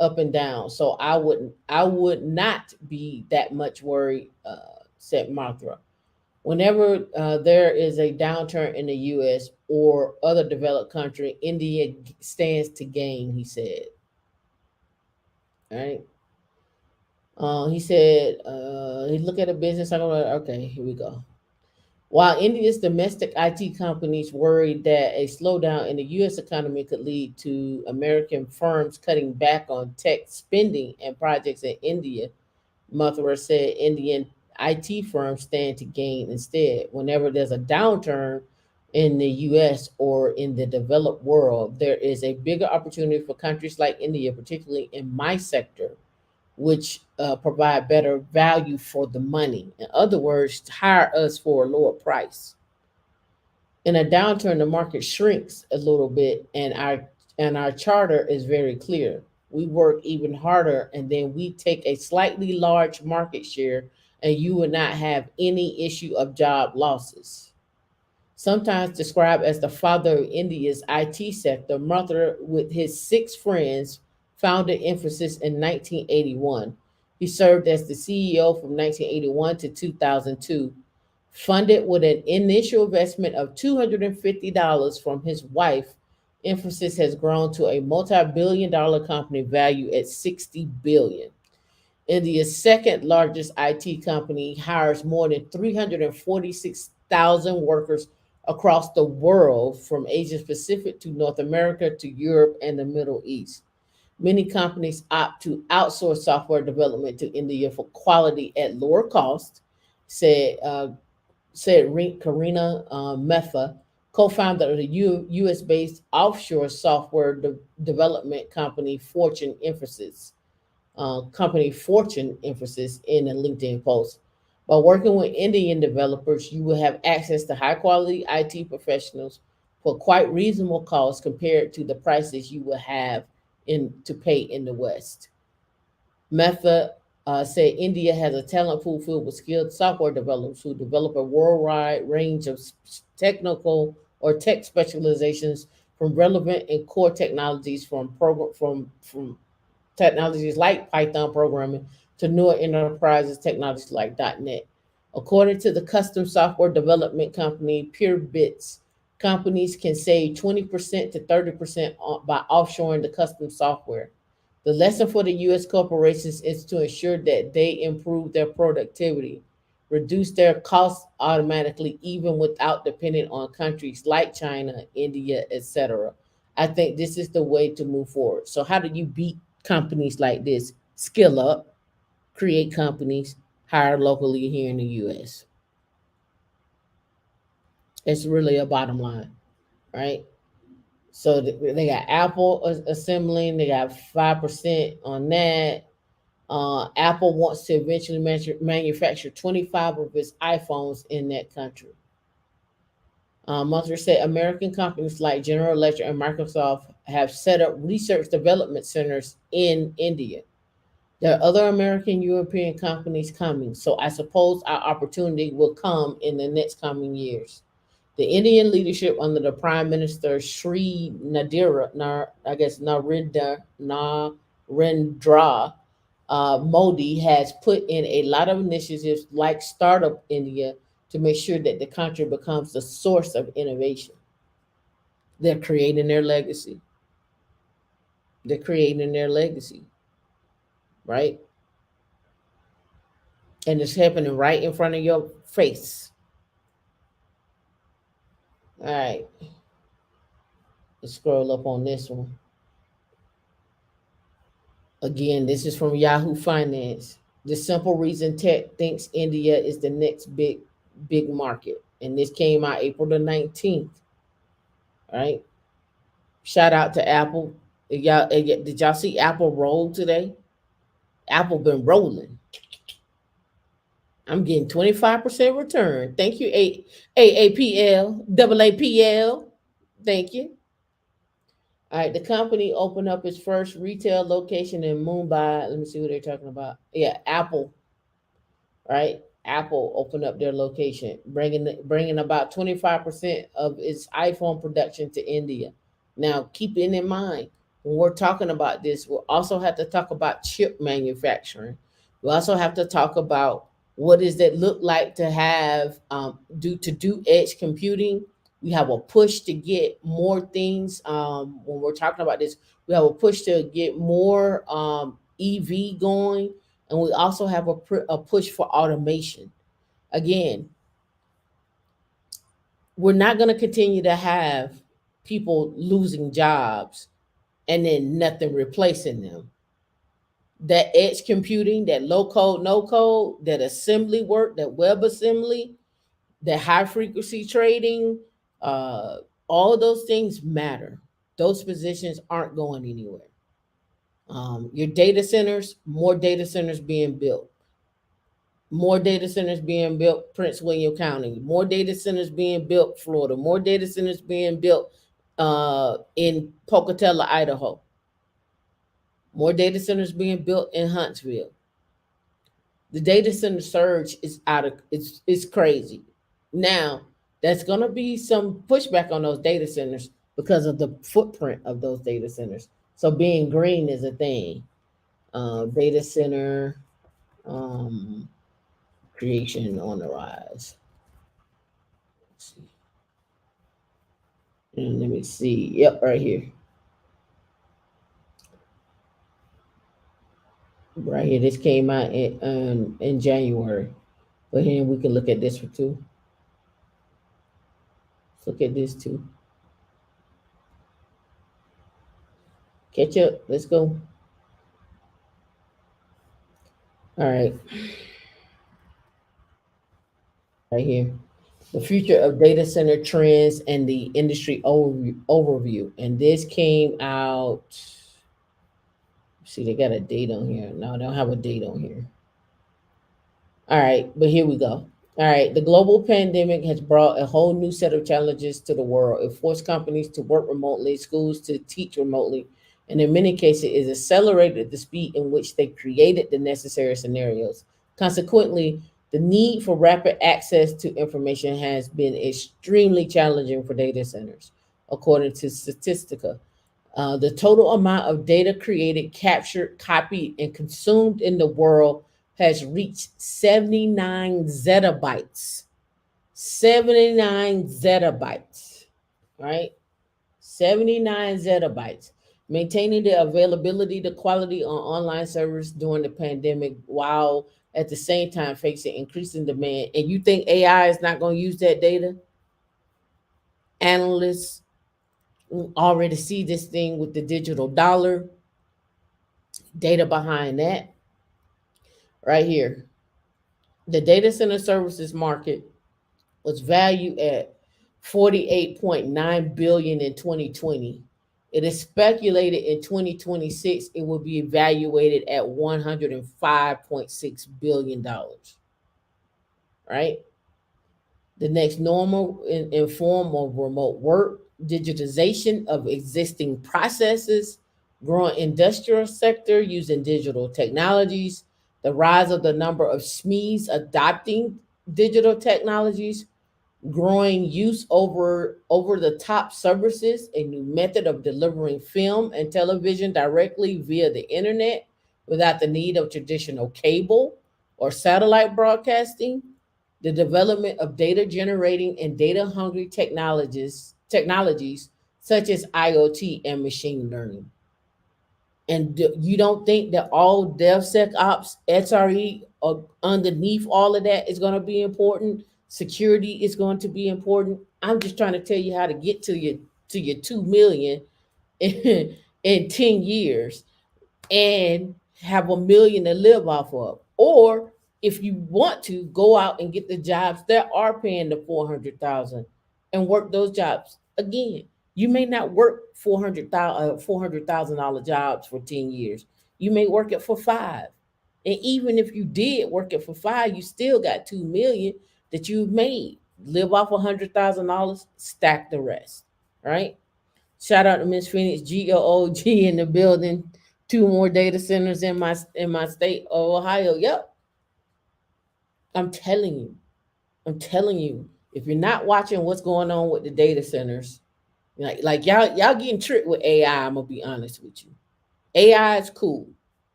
A: up and down. So I would not be that much worried, said Mathura. Whenever there is a downturn in the U.S. or other developed country, India stands to gain, he said. All right. He said, he looked at a business cycle. Okay, here we go. While India's domestic IT companies worried that a slowdown in the U.S. economy could lead to American firms cutting back on tech spending and projects in India, Mathura said Indian IT firms stand to gain instead. Whenever there's a downturn in the U.S. or in the developed world, there is a bigger opportunity for countries like India, particularly in my sector, which provide better value for the money. In other words, hire us for a lower price. In a downturn, the market shrinks a little bit, and our charter is very clear. We work even harder, and then we take a slightly large market share, and you will not have any issue of job losses. Sometimes described as the father of India's IT sector, Mathura, with his 6 friends, founded Infosys in 1981. He served as the CEO from 1981 to 2002. Funded with an initial investment of $250 from his wife, Infosys has grown to a multi-billion-dollar company valued at $60 billion. India's second largest IT company hires more than 346,000 workers across the world, from Asia Pacific to North America to Europe and the Middle East. Many companies opt to outsource software development to India for quality at lower cost, said Karina Mehta, co-founder of the U.S.-based offshore software development company Fortune Infosys, in a LinkedIn post. By working with Indian developers, you will have access to high-quality IT professionals for quite reasonable costs compared to the prices you will have to pay in the West. Mehta said India has a talent pool filled with skilled software developers who develop a worldwide range of technical or tech specializations, from relevant and core technologies from technologies like Python programming to newer enterprises technologies like .NET. According to the custom software development company PureBits, companies can save 20% to 30% by offshoring the custom software. The lesson for the U.S. corporations is to ensure that they improve their productivity, reduce their costs automatically, even without depending on countries like China, India, etc. I think this is the way to move forward. So how do you beat companies like this? Skill up, create companies, hire locally here in the U.S. It's really a bottom line, right? So they got Apple assembling, they got 5% on that. Apple wants to eventually manufacture 25 of its iPhones in that country. Mathura said American companies like General Electric and Microsoft have set up research development centers in India. There are other American European companies coming, so I suppose our opportunity will come in the next coming years. The Indian leadership under the Prime Minister Narendra Modi has put in a lot of initiatives like Startup India to make sure that the country becomes the source of innovation. They're creating their legacy. They're creating their legacy, right? And it's happening right in front of your face. All right. Let's scroll up on this one. Again, this is from Yahoo Finance. The simple reason tech thinks India is the next big market. And this came out April the 19th. All right. Shout out to Apple. Did y'all see Apple roll today? Apple been rolling. I'm getting 25% return. Thank you, AAPL. Thank you. All right, the company opened up its first retail location in Mumbai. Let me see what they're talking about. Yeah, Apple. Right, Apple opened up their location, bringing about 25% of its iPhone production to India. Now, keeping in mind when we're talking about this, we'll also have to talk about chip manufacturing. We also have to talk about what does that look like to have do edge computing. We have a push to get more things. When we're talking about this, we have a push to get more EV going, and we also have a push for automation. Again, we're not going to continue to have people losing jobs and then nothing replacing them. That edge computing, that low code, no code, that assembly work, that web assembly, that high frequency trading, all of those things matter. Those positions aren't going anywhere. Your data centers, more data centers being built. More data centers being built, Prince William County. More data centers being built, Florida. More data centers being built in Pocatello, Idaho. More data centers being built in Huntsville. The data center surge is it's crazy. Now, there's going to be some pushback on those data centers because of the footprint of those data centers. So being green is a thing. Data center creation on the rise. Let's see. And let me see. Yep, right here. Right here. This came out in January. But here we can look at this one too. Let's look at this too. Catch up. Let's go. All right. Right here. The future of data center trends and the industry overview. And this came out. See, they got a date on here. No, they don't have a date on here. All right, but here we go. All right, the global pandemic has brought a whole new set of challenges to the world. It forced companies to work remotely, schools to teach remotely, and in many cases, it accelerated the speed in which they created the necessary scenarios. Consequently, the need for rapid access to information has been extremely challenging for data centers, according to Statistica. The total amount of data created, captured, copied, and consumed in the world has reached 79 zettabytes. 79 zettabytes, right? 79 zettabytes. Maintaining the availability, the quality on online servers during the pandemic, while at the same time facing increasing demand. And you think AI is not going to use that data? Analysts already see this thing with the digital dollar. Data behind that. Right here. The data center services market was valued at 48.9 billion in 2020. It is speculated in 2026 it will be evaluated at $105.6 billion. Right? The next normal in form of remote work, digitization of existing processes, growing industrial sector using digital technologies, the rise of the number of SMEs adopting digital technologies, growing use over the top services, a new method of delivering film and television directly via the internet, without the need of traditional cable or satellite broadcasting. The development of data generating and data hungry technologies such as IoT and machine learning. And you don't think that all DevSecOps, SRE, underneath all of that is going to be important? Security is going to be important. I'm just trying to tell you how to get to your 2 million in 10 years and have a million to live off of. Or if you want to go out and get the jobs that are paying the 400,000 and work those jobs again. You may not work $400,000 jobs for 10 years. You may work it for 5. And even if you did work it for 5, you still got 2 million that you've made. Live off $100,000, stack the rest. Right? Shout out to Miss Phoenix, GOOG in the building. 2 more data centers in my state of Ohio. Yep. I'm telling you. If you're not watching what's going on with the data centers, like y'all getting tricked with AI, I'm gonna be honest with you. AI is cool.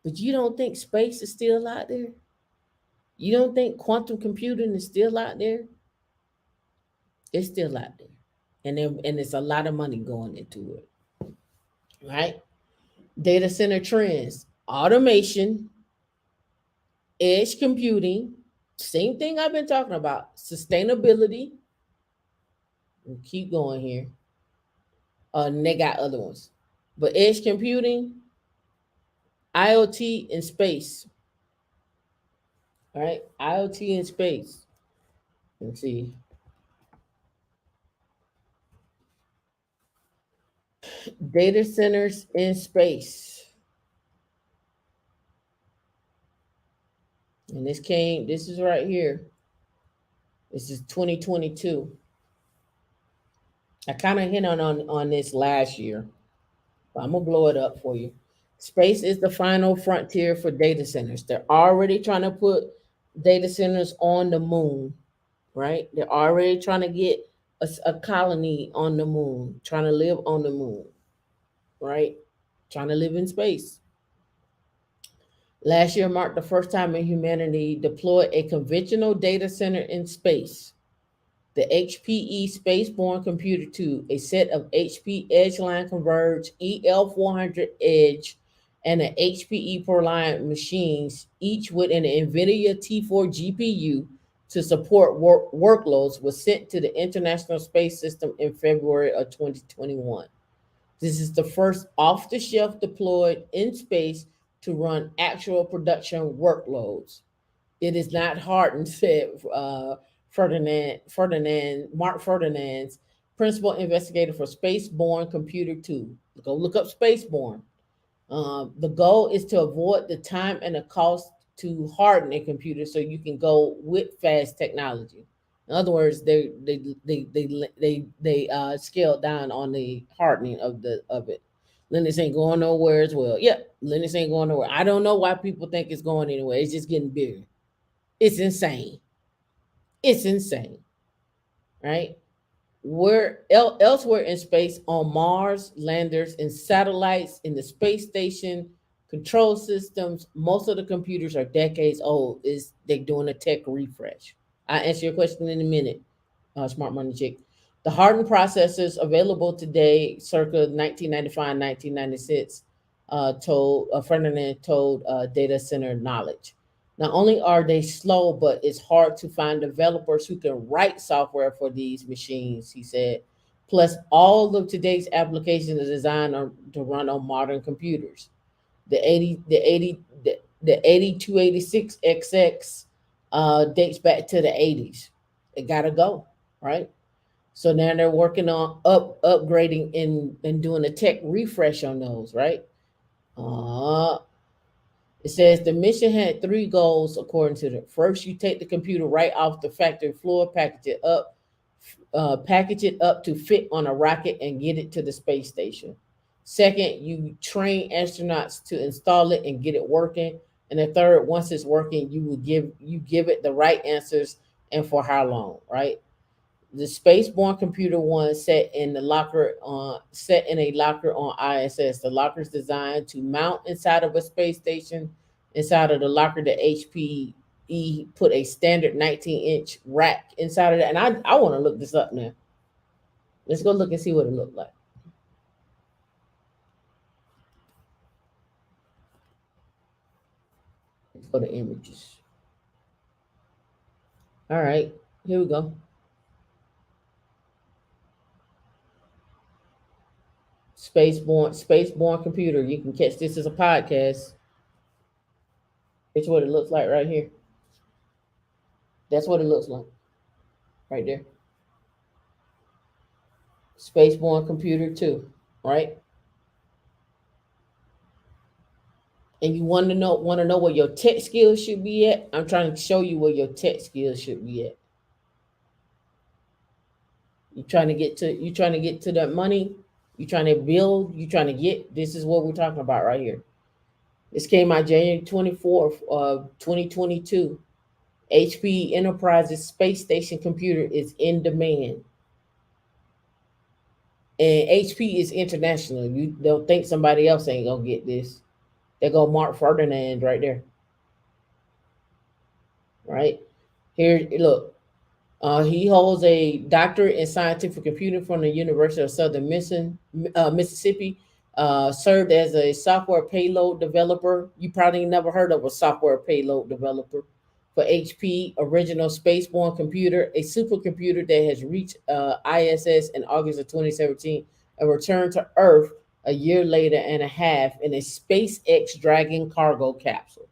A: But you don't think space is still out there? You don't think quantum computing is still out there? It's still out there. And it's a lot of money going into it. Right? Data center trends, automation, edge computing, same thing I've been talking about, sustainability. We'll keep going here. And they got other ones. But edge computing, IoT, and space. All right, IoT and space. Let's see. Data centers in space. And this is right here. This is 2022. I kind of hit on this last year, but I'm gonna blow it up for you. Space is the final frontier for data centers. They're already trying to put data centers on the moon, right? They're already trying to get a colony on the moon, trying to live on the moon, right? Trying to live in space. Last year marked the first time in humanity deployed a conventional data center in space. The HPE Spaceborne Computer 2, a set of HP Edgeline Converge EL400 Edge and an HPE ProLiant machines, each with an NVIDIA T4 GPU to support workloads, was sent to the International Space System in February of 2021. This is the first off-the-shelf deployed in space to run actual production workloads. It is not hardened, said Mark Ferdinand's principal investigator for Spaceborne Computer 2. Go look up Spaceborne. The goal is to avoid the time and the cost to harden a computer so you can go with fast technology. In other words, they scaled down on the hardening of it. Linux ain't going nowhere as well. Yeah, Linux ain't going nowhere. I don't know why people think it's going anywhere. It's just getting bigger. It's insane. It's insane, right? Elsewhere in space, on Mars, landers and satellites, in the space station, control systems, most of the computers are decades old. They're doing a tech refresh. I'll answer your question in a minute, Smart Money Chick. The hardened processors available today, circa 1995, 1996, Ferdinand told Data Center Knowledge. Not only are they slow, but it's hard to find developers who can write software for these machines, he said. Plus, all of today's applications are designed to run on modern computers. The 8286XX dates back to the 80s. It gotta go, right? So now they're working on upgrading and doing a tech refresh on those, right? It says the mission had 3 goals according to the first. You take the computer right off the factory floor, package it up to fit on a rocket and get it to the space station. Second, you train astronauts to install it and get it working. And the third, once it's working, you give it the right answers and for how long, right? the spaceborne computer one set in a locker on ISS. The locker is designed to mount inside of a space station. Inside of the locker, the HPE put a standard 19-inch rack inside of that. And I want to look this up now. Let's go look and see what it looked like. Let's go to images. All right, here we go. Spaceborne computer. You can catch this as a podcast. It's what it looks like right here. That's what it looks like right there. Spaceborne computer 2, right? And you want to know where your tech skills should be at? I'm trying to show you where your tech skills should be at. You trying to get to that money? You trying to build? You trying to get? This is what we're talking about right here. This came out January 24th of 2022. HP Enterprises space station computer is in demand. And HP is international. You don't think somebody else ain't gonna get this. There go Mark Ferdinand right there. Right? Here, look. He holds a doctorate in scientific computing from the University of Southern Mississippi. Served as a software payload developer. You probably never heard of a software payload developer for HP original spaceborne computer, a supercomputer that has reached ISS in August of 2017 and returned to Earth a year later and a half in a SpaceX Dragon cargo capsule.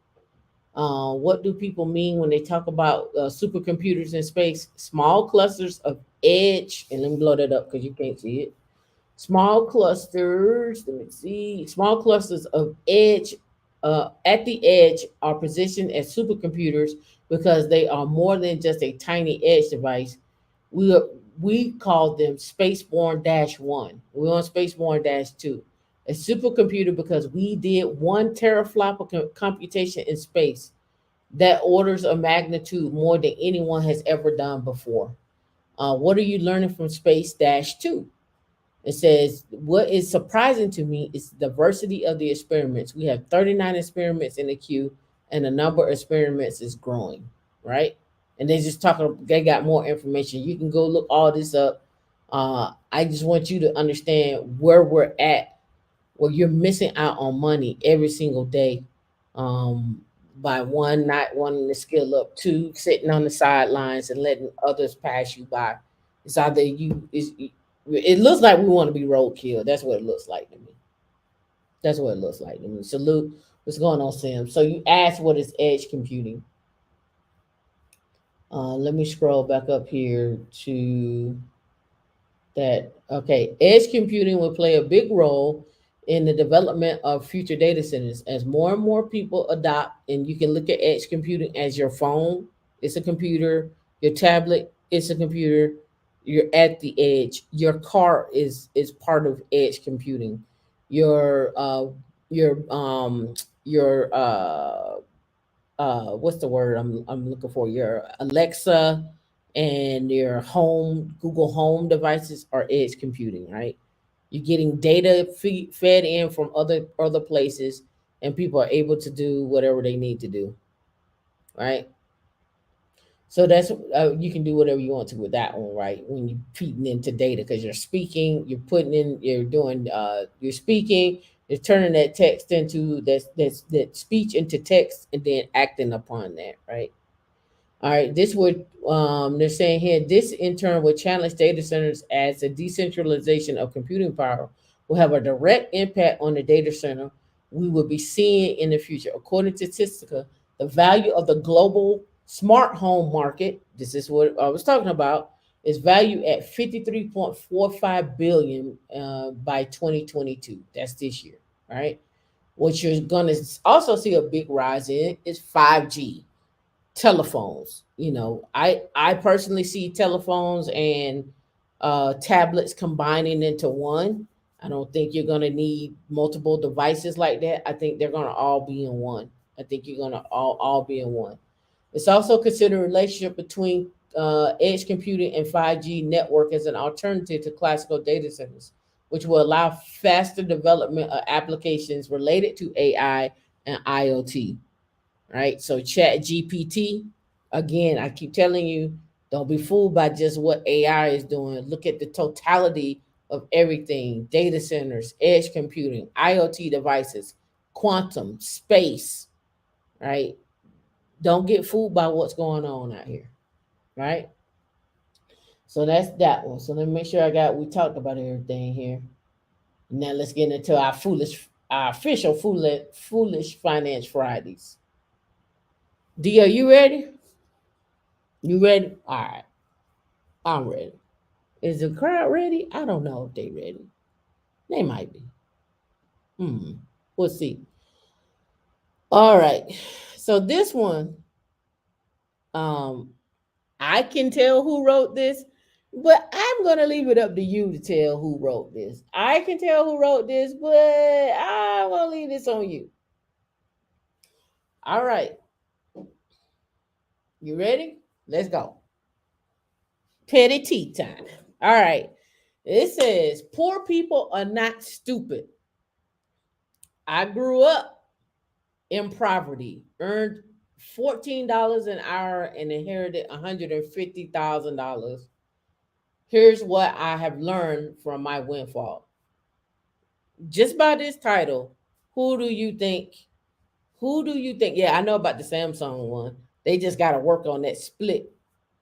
A: What do people mean when they talk about supercomputers in space? Small clusters of edge, and let me blow that up because you can't see it. Small clusters, let me see. Small clusters of edge at the edge are positioned as supercomputers because they are more than just a tiny edge device. We call them Spaceborne -1. We're on Spaceborne -2. A supercomputer because we did 1 teraflop of computation in space. That orders of magnitude more than anyone has ever done before. What are you learning from Space -2? It says, what is surprising to me is the diversity of the experiments. We have 39 experiments in the queue, and the number of experiments is growing, right? And they got more information. You can go look all this up. I just want you to understand where we're at, where you're missing out on money every single day by one, not wanting to skill up, 2, sitting on the sidelines and letting others pass you by. It's either it looks like we want to be roadkill. That's what it looks like to me. That's what it looks like to me. Salute. What's going on, Sam? So you asked what is edge computing. Let me scroll back up here to that. Okay, edge computing will play a big role in the development of future data centers as more and more people adopt. And you can look at edge computing as your phone. It's a computer. Your tablet. It's a computer. You're at the edge. Your car is part of edge computing. Your what's the word I'm looking for? Your Alexa and your home Google Home devices are edge computing, right? You're getting data fed in from other places, and people are able to do whatever they need to do, right? So that's you can do whatever you want to with that one, right? When you're feeding into data, because you're speaking, you're speaking, you're turning that text into that speech into text, and then acting upon that, right? All right, this would they're saying here, this in turn would challenge data centers as a decentralization of computing power will have a direct impact on the data center we will be seeing in the future. According to Statista, the value of the global smart home market, this is what I was talking about, is valued at $53.45 billion by 2022. That's this year, right? What you're going to also see a big rise in is 5G telephones. You know, I personally see telephones and tablets combining into one. I don't think you're going to need multiple devices like that. I think they're going to all be in one. I think you're going to all be in one. It's also considered a relationship between edge computing and 5G network as an alternative to classical data centers, which will allow faster development of applications related to AI and IoT. Right? So Chat GPT, again, I keep telling you, don't be fooled by just what AI is doing. Look at the totality of everything: data centers, edge computing, IoT devices, quantum, space, right? Don't get fooled by what's going on out here, right? So that's that one. So let me make sure we talked about everything here. Now let's get into our official foolish finance Fridays. D, are you ready? You ready? All right. I'm ready. Is the crowd ready? I don't know if they ready. They might be. We'll see. All right. So this one, I can tell who wrote this, but I'm gonna leave it up to you to tell who wrote this. I can tell who wrote this, but I will leave this on you. All right. You ready? Let's go. Petty tea time. All right. It says, poor people are not stupid. I grew up in poverty, earned $14 an hour, and inherited $150,000. Here's what I have learned from my windfall. Just by this title, who do you think? Yeah, I know about the Samsung one. They just got to work on that split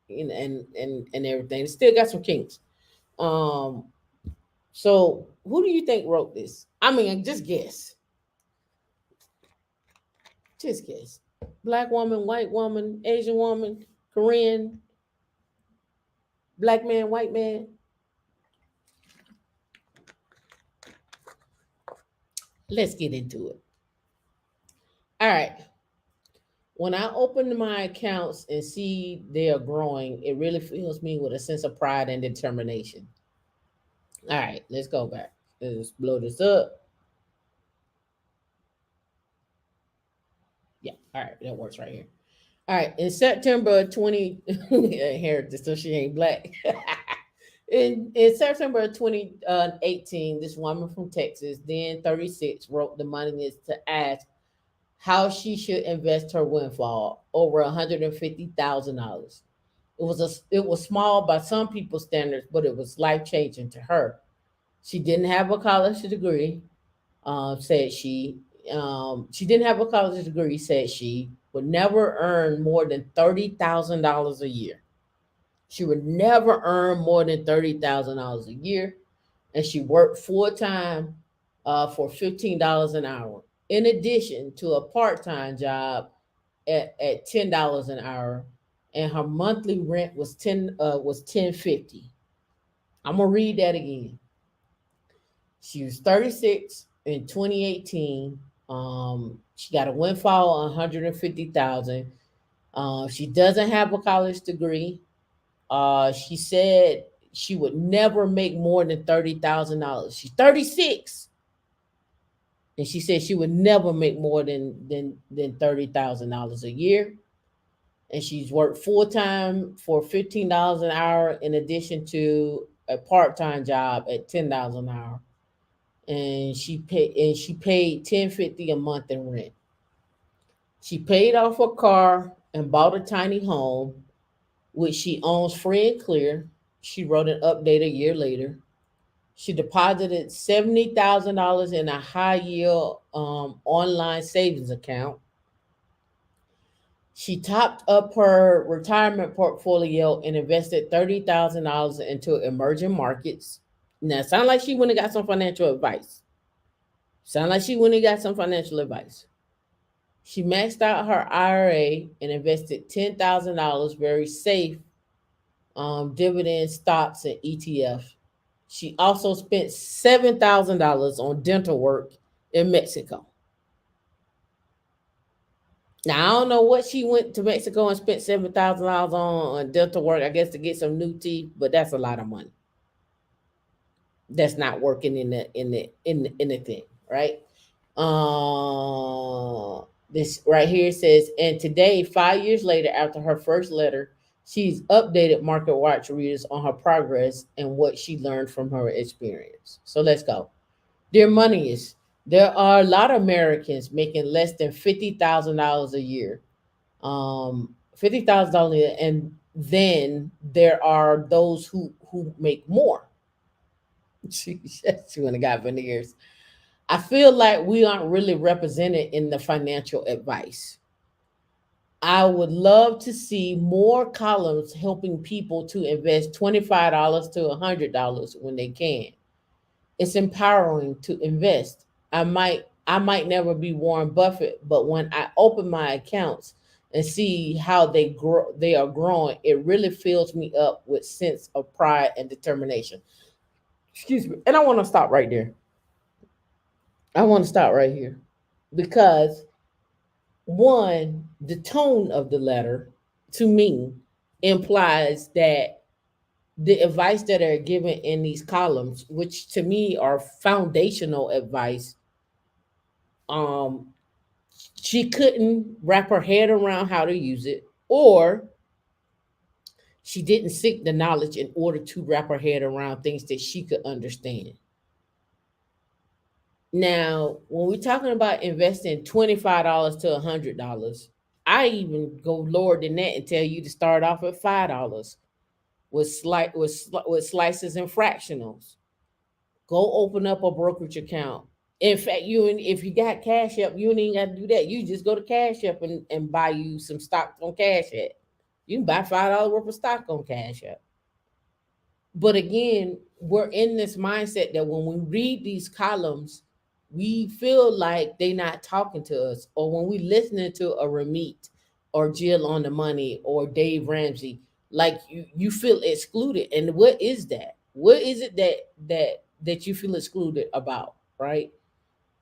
A: and everything. Still got some kinks. So who do you think wrote this? I mean, just guess. Just guess. Black woman, white woman, Asian woman, Korean, black man, white man. Let's get into it. All right. When I open my accounts and see they are growing, it really fills me with a sense of pride and determination. All right, let's go back. Let's blow this up. Yeah, all right, that works right here. All right, in September 20, inherited, so she ain't black. in September 2018, this woman from Texas, then 36, wrote the money to ask how she should invest her windfall, over $150,000. It was small by some people's standards, but it was life changing to her. She didn't have a college degree, said she. She didn't have a college degree, said she would never earn more than $30,000 a year. She would never earn more than $30,000 a year, and she worked full time for $15 an hour, in addition to a part time job at $10 an hour, and her monthly rent was $10.50. I'm gonna read that again. She was 36 in 2018. She got a windfall of $150,000. She doesn't have a college degree. She said she would never make more than $30,000. She's 36, and she said she would never make more than $30,000 a year. And she's worked full time for $15 an hour, in addition to a part time job at $10 an hour. And she paid $10.50 a month in rent. She paid off her car and bought a tiny home, which she owns free and clear. She wrote an update a year later. She deposited $70,000 in a high yield online savings account. She topped up her retirement portfolio and invested $30,000 into emerging markets. Now, it sounds like she went and got some financial advice. She maxed out her IRA and invested $10,000, very safe, dividend stocks and ETF. She also spent $7,000 on dental work in Mexico. Now, I don't know what she went to Mexico and spent $7,000 on dental work, I guess to get some new teeth, but that's a lot of money. That's not working in the thing, right? This right here says, and today, 5 years later, after her first letter, She's updated Market Watch readers on her progress and what she learned from her experience. So let's go. Dear Moneyists, there are a lot of Americans making less than $50,000 a year. $50,000, and then there are those who make more. She went and got veneers. I feel like we aren't really represented in the financial advice. I would love to see more columns helping people to invest $25 to $100 when they can. It's empowering to invest. I might never be Warren Buffett, but when I open my accounts and see how they are growing, it really fills me up with sense of pride and determination. Excuse me. And I want to stop right there. I want to stop right here because one, the tone of the letter to me implies that the advice that are given in these columns, which to me are foundational advice, she couldn't wrap her head around how to use it, or she didn't seek the knowledge in order to wrap her head around things that she could understand. Now, when we're talking about investing $25 to $100, I even go lower than that and tell you to start off at $5 with slices and fractionals. Go open up a brokerage account. In fact, if you got Cash App, you ain't got to do that. You just go to Cash App and buy you some stock on Cash App. You can buy $5 worth of stock on Cash App. But again, we're in this mindset that when we read these columns, we feel like they're not talking to us. Or when we listening to a Ramit or Jill on the Money or Dave Ramsey, like you feel excluded. And what is that? What is it that you feel excluded about, right?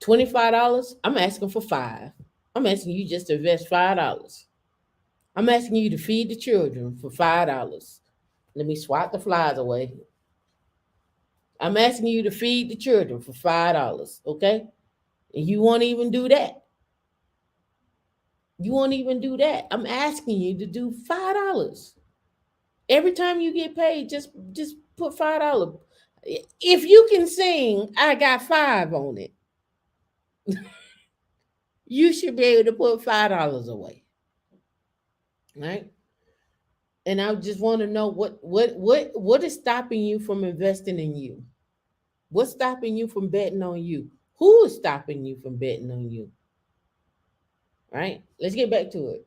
A: $25, I'm asking for $5. I'm asking you just to invest $5. I'm asking you to feed the children for $5. Let me swat the flies away. I'm asking you to feed the children for $5, okay? And you won't even do that. You won't even do that. I'm asking you to do $5. Every time you get paid, just put $5. If you can sing, I got 5 on it. You should be able to put $5 away. Right? And I just want to know what is stopping you from investing in you? What's stopping you from betting on you? Who is stopping you from betting on you? Right? Let's get back to it.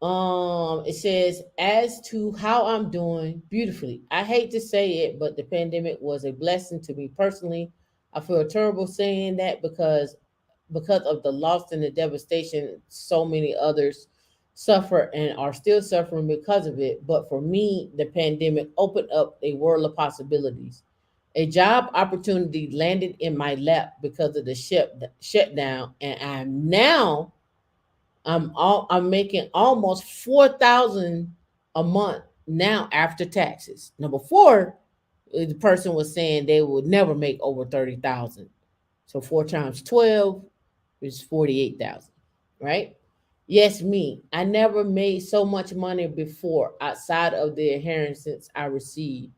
A: It says, as to how I'm doing, beautifully. I hate to say it, but the pandemic was a blessing to me personally. I feel terrible saying that because of the loss and the devastation so many others suffer and are still suffering because of it. But for me, the pandemic opened up a world of possibilities. A job opportunity landed in my lap because of the shutdown, and I'm making almost $4,000 a month now after taxes. Now before, the person was saying they would never make over 30,000. So 4 times 12 is 48,000, right? Yes, me. I never made so much money before outside of the inheritance I received.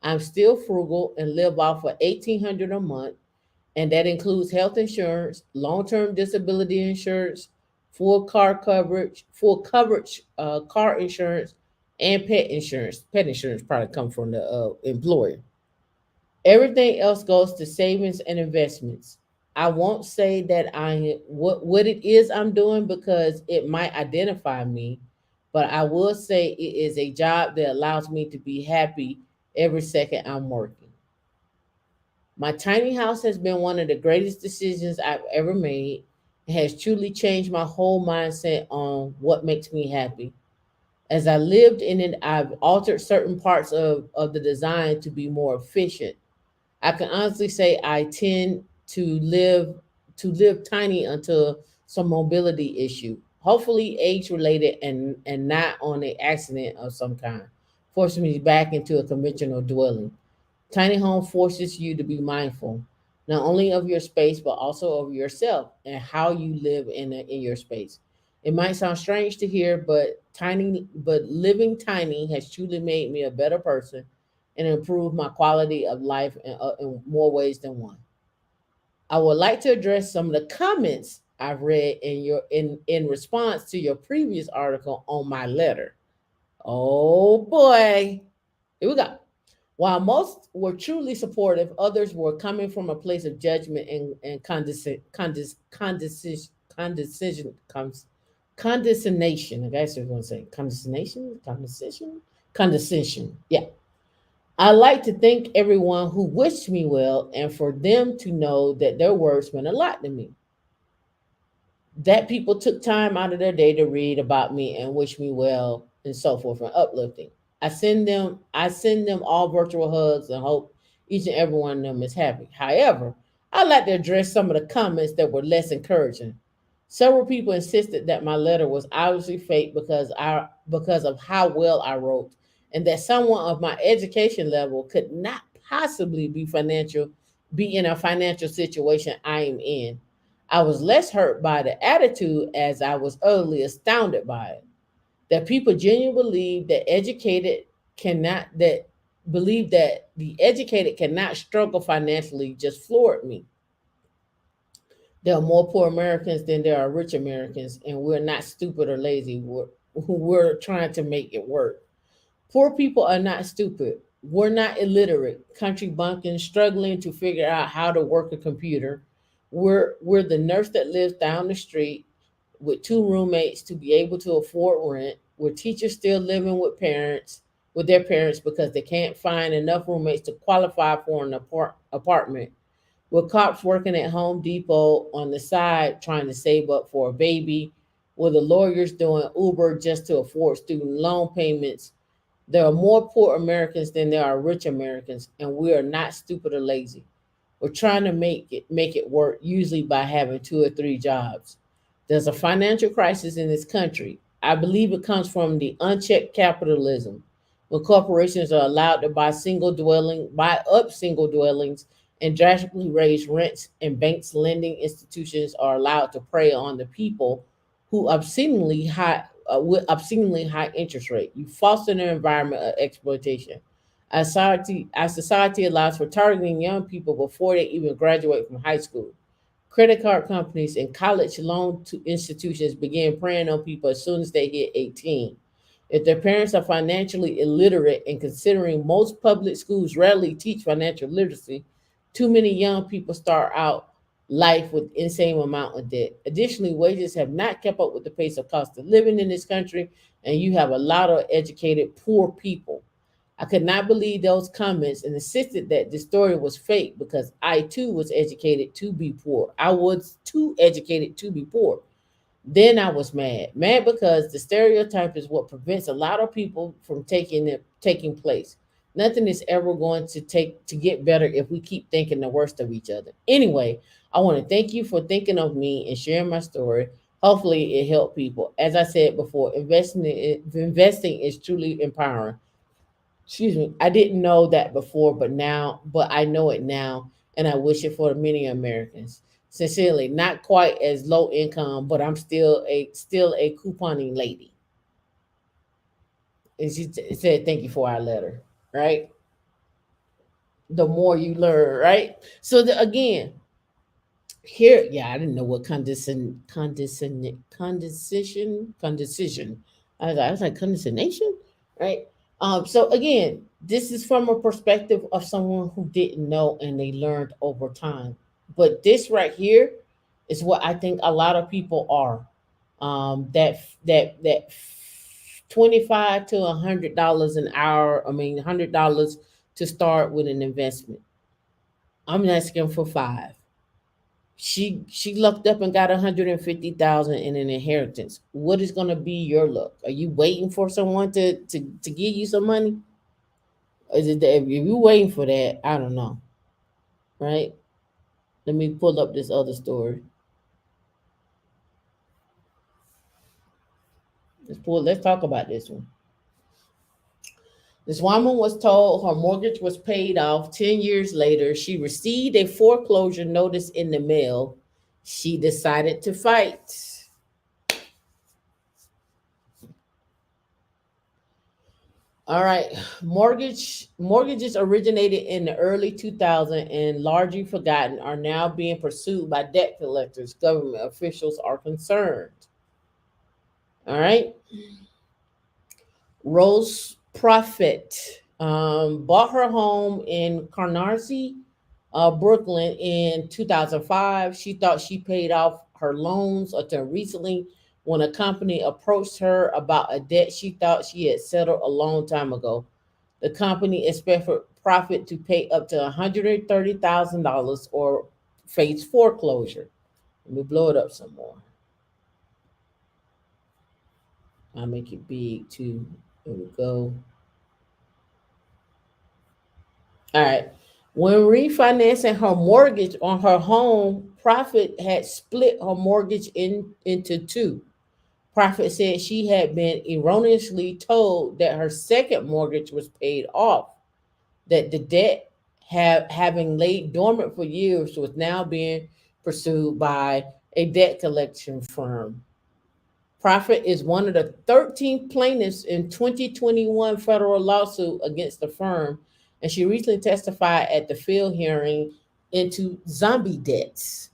A: I'm still frugal and live off of $1,800 a month, and that includes health insurance, long-term disability insurance, full coverage, car insurance, and pet insurance. Pet insurance probably comes from the employer. Everything else goes to savings and investments. I won't say that what it is I'm doing because it might identify me, but I will say it is a job that allows me to be happy every second I'm working. My tiny house has been one of the greatest decisions I've ever made. It has truly changed my whole mindset on what makes me happy. As I lived in it, I've altered certain parts of the design to be more efficient. I can honestly say I tend to live tiny until some mobility issue, hopefully age related and not on an accident of some kind, forcing me back into a conventional dwelling. Tiny home forces you to be mindful not only of your space but also of yourself and how you live in your space. It might sound strange to hear, but living tiny has truly made me a better person and improved my quality of life in more ways than one. I would like to address some of the comments I've read in response to your previous article on my letter. Oh boy. Here we go. While most were truly supportive, others were coming from a place of judgment and condescension. I guess I was going to say condescension. Yeah. I like to thank everyone who wished me well and for them to know that their words meant a lot to me. That people took time out of their day to read about me and wish me well and so forth and uplifting. I send them all virtual hugs and hope each and every one of them is happy. However, I'd like to address some of the comments that were less encouraging. Several people insisted that my letter was obviously fake because of how well I wrote, and that someone of my education level could not possibly be in a financial situation I am in. I was less hurt by the attitude as I was utterly astounded by it. That people genuinely believe that the educated cannot struggle financially just floored me. There are more poor Americans than there are rich Americans, and we're not stupid or lazy. We're trying to make it work. Poor people are not stupid. We're not illiterate, country bumpkins struggling to figure out how to work a computer. We're the nurse that lives down the street with two roommates to be able to afford rent. We're teachers still living with their parents because they can't find enough roommates to qualify for an apartment. With cops working at Home Depot on the side trying to save up for a baby, with the lawyers doing Uber just to afford student loan payments. There are more poor Americans than there are rich Americans, and we are not stupid or lazy. We're trying to make it work, usually by having two or three jobs. There's a financial crisis in this country. I believe it comes from the unchecked capitalism, when corporations are allowed to buy up single dwellings and drastically raise rents, and banks lending institutions are allowed to prey on the people who with obscenely high interest rate. You foster an environment of exploitation. Our society allows for targeting young people before they even graduate from high school. Credit card companies and college loan institutions begin preying on people as soon as they hit 18. If their parents are financially illiterate, and considering most public schools rarely teach financial literacy, too many young people start out life with insane amount of debt. Additionally, wages have not kept up with the pace of cost of living in this country, and you have a lot of educated poor people. I could not believe those comments and insisted that the story was fake because I too was educated to be poor. I was too educated to be poor. Then I was mad. Mad because the stereotype is what prevents a lot of people from taking place. Nothing is ever going to get better if we keep thinking the worst of each other. Anyway, I want to thank you for thinking of me and sharing my story. Hopefully it helped people. As I said before, investing is truly empowering. Excuse me. I didn't know that before, but I know it now, and I wish it for many Americans. Sincerely, not quite as low income, but I'm still a couponing lady. And she said, "Thank you for our letter." Right? The more you learn, right? So again, here, yeah, I didn't know what condescension. I was like condescension, right? So again, this is from a perspective of someone who didn't know and they learned over time. But this right here is what I think a lot of people are. That $25 to $100 an hour. I mean, $100 to start with an investment. I'm asking for five. She looked up and got 150,000 in an inheritance. What is gonna be your luck? Are you waiting for someone to give you some money? Is it that if you're waiting for that? I don't know. Right? Let me pull up this other story. Let's talk about this one. This woman was told her mortgage was paid off 10 years later. She received a foreclosure notice in the mail. She decided to fight. All right. Mortgages originated in the early 2000s and largely forgotten are now being pursued by debt collectors. Government officials are concerned. All right. Rose Profit bought her home in Canarsie, Brooklyn in 2005. She thought she paid off her loans until recently when a company approached her about a debt she thought she had settled a long time ago. The company expected Profit to pay up to $130,000 or face foreclosure. Let me blow it up some more. I'll make it big too. There we go. All right. When refinancing her mortgage on her home, Profit had split her mortgage into two. Profit said she had been erroneously told that her second mortgage was paid off, that the debt having laid dormant for years was now being pursued by a debt collection firm. Profit is one of the 13 plaintiffs in 2021 federal lawsuit against the firm, and she recently testified at the field hearing into zombie debts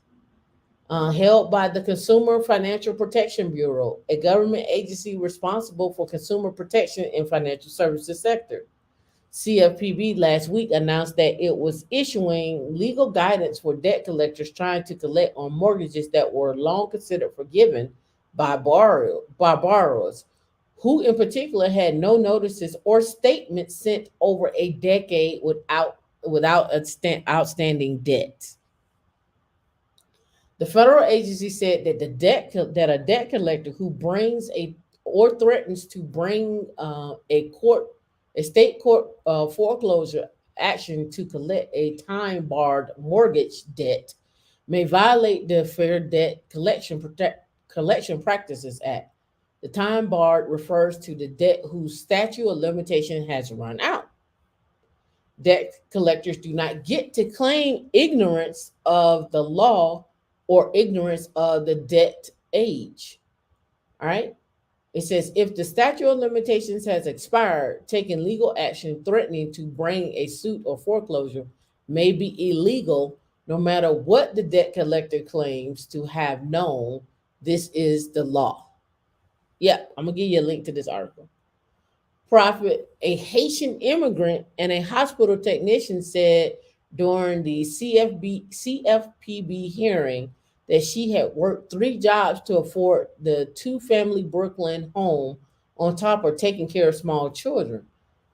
A: held by the Consumer Financial Protection Bureau, a government agency responsible for consumer protection in financial services sector. CFPB last week announced that it was issuing legal guidance for debt collectors trying to collect on mortgages that were long considered forgiven by borrowers, who in particular had no notices or statements sent over a decade without outstanding debt. The federal agency said that a debt collector who brings or threatens to bring a state court foreclosure action to collect a time barred mortgage debt may violate the Fair Debt Collection Practices Act. The time barred refers to the debt whose statute of limitation has run out. Debt collectors do not get to claim ignorance of the law or ignorance of the debt age. All right. It says if the statute of limitations has expired, taking legal action threatening to bring a suit or foreclosure may be illegal no matter what the debt collector claims to have known. This is the law. Yeah, I'm going to give you a link to this article. Profit, a Haitian immigrant and a hospital technician, said during the CFPB hearing that she had worked 3 jobs to afford the 2-family Brooklyn home on top of taking care of small children.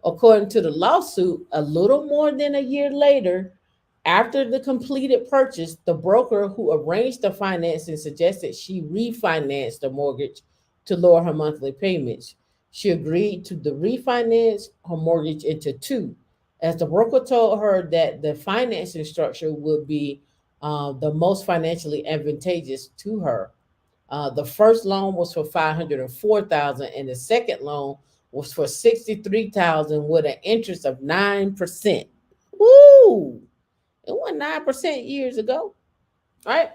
A: According to the lawsuit, a little more than a year later, after the completed purchase, the broker who arranged the financing suggested she refinance the mortgage to lower her monthly payments. She agreed to the refinance her mortgage into 2, as the broker told her that the financing structure would be the most financially advantageous to her. The first loan was for $504,000, and the second loan was for $63,000 with an interest of 9%. Woo! It was 9% years ago, right?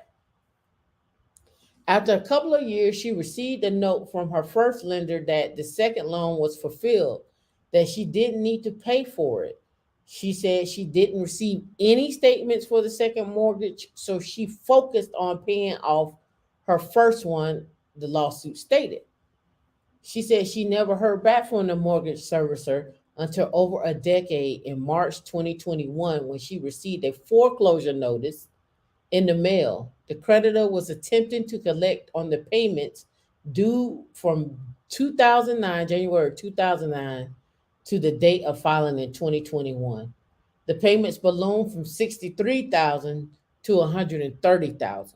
A: After a couple of years, she received a note from her first lender that the second loan was fulfilled, that she didn't need to pay for it. She said she didn't receive any statements for the second mortgage, so she focused on paying off her first one, the lawsuit stated. She said she never heard back from the mortgage servicer until over a decade in March 2021 when she received a foreclosure notice in the mail. The creditor was attempting to collect on the payments due from January 2009, to the date of filing in 2021. The payments ballooned from $63,000 to $130,000.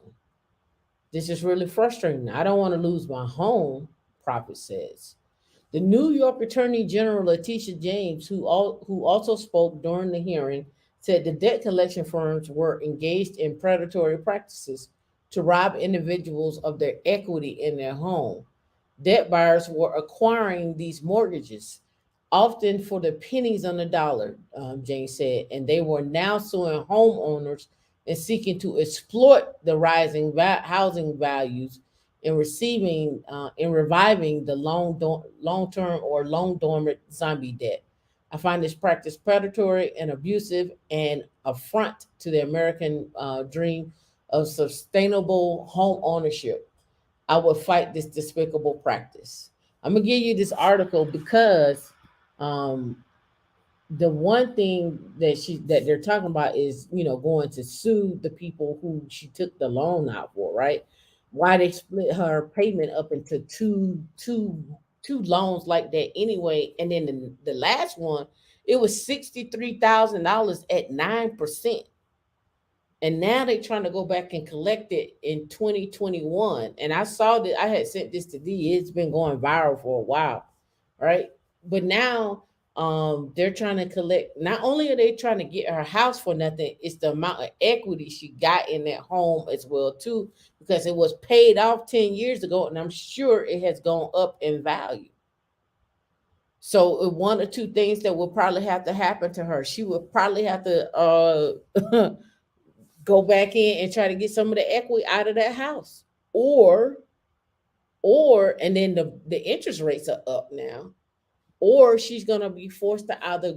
A: This is really frustrating. I don't want to lose my home, Profit says. The New York Attorney General Letitia James, who also spoke during the hearing, said the debt collection firms were engaged in predatory practices to rob individuals of their equity in their home. Debt buyers were acquiring these mortgages, often for the pennies on the dollar, James said, and they were now suing homeowners and seeking to exploit the rising housing values in reviving the long-term or long dormant zombie debt. I find this practice predatory and abusive and affront to the American dream of sustainable home ownership. I would fight this despicable practice. I'm gonna give you this article because um, the one thing that they're talking about is, going to sue the people who she took the loan out for, right? Why they split her payment up into two loans like that anyway, and then the last one, it was $63,000 at 9%, and now they're trying to go back and collect it in 2021. And I saw that, I had sent this to D. It's been going viral for a while, right? But now they're trying to collect. Not only are they trying to get her house for nothing, it's the amount of equity she got in that home as well too, because it was paid off 10 years ago, and I'm sure it has gone up in value. So one or two things that will probably have to happen to her. She would probably have to go back in and try to get some of the equity out of that house, or and then the interest rates are up now, or she's gonna be forced to either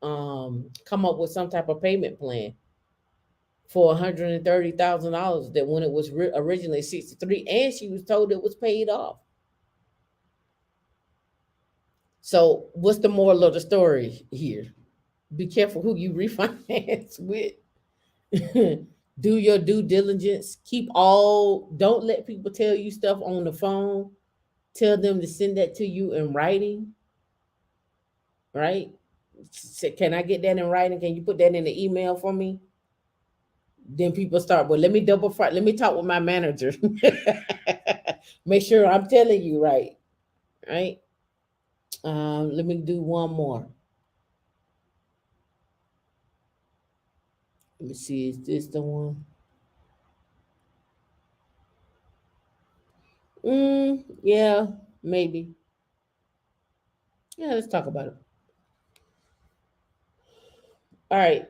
A: come up with some type of payment plan for $130,000 that when it was originally 63, and she was told it was paid off. So what's the moral of the story here? Be careful who you refinance with. Do your due diligence. Don't let people tell you stuff on the phone. Tell them to send that to you in writing. Right? Say, can I get that in writing? Can you put that in the email for me? Then people start, well, let me let me talk with my manager. Make sure I'm telling you right. Right? Let me do one more. Let me see, is this the one? Yeah, maybe. Yeah, let's talk about it. All right.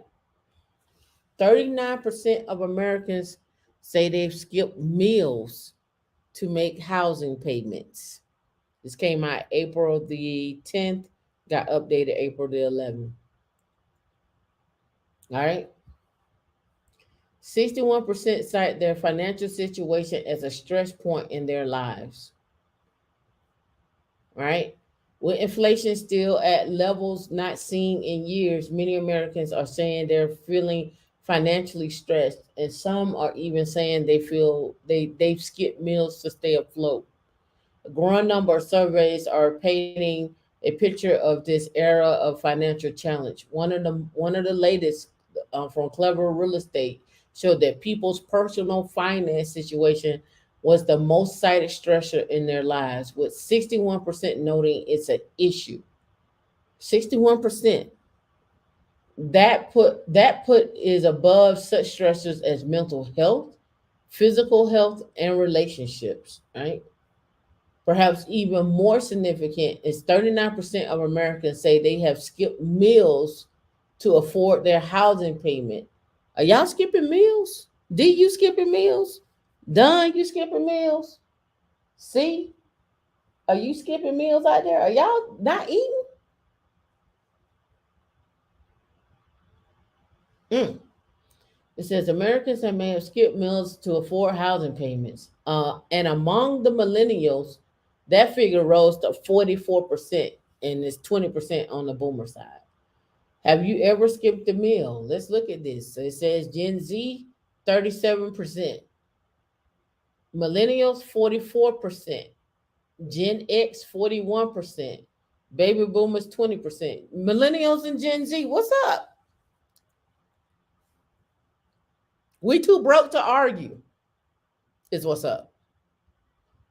A: 39% of Americans say they've skipped meals to make housing payments. This came out April the 10th, got updated April the 11th. All right. 61% cite their financial situation as a stress point in their lives. Right? With inflation still at levels not seen in years, many Americans are saying they're feeling financially stressed, and some are even saying they've skipped meals to stay afloat. A growing number of surveys are painting a picture of this era of financial challenge. One of the latest from Clever Real Estate showed that people's personal finance situation was the most cited stressor in their lives, with 61% noting it's an issue. 61%. That put is above such stressors as mental health, physical health, and relationships, right? Perhaps even more significant is 39% of Americans say they have skipped meals to afford their housing payment. Are y'all skipping meals? D, you skipping meals? Don, you skipping meals? See? Are you skipping meals out there? Are y'all not eating? It says Americans may have skipped meals to afford housing payments. And among the millennials, that figure rose to 44%, and it's 20% on the boomer side. Have you ever skipped a meal? Let's look at this. So it says Gen Z, 37%. Millennials, 44%. Gen X, 41%. Baby boomers, 20%. Millennials and Gen Z, what's up? We too broke to argue, is what's up.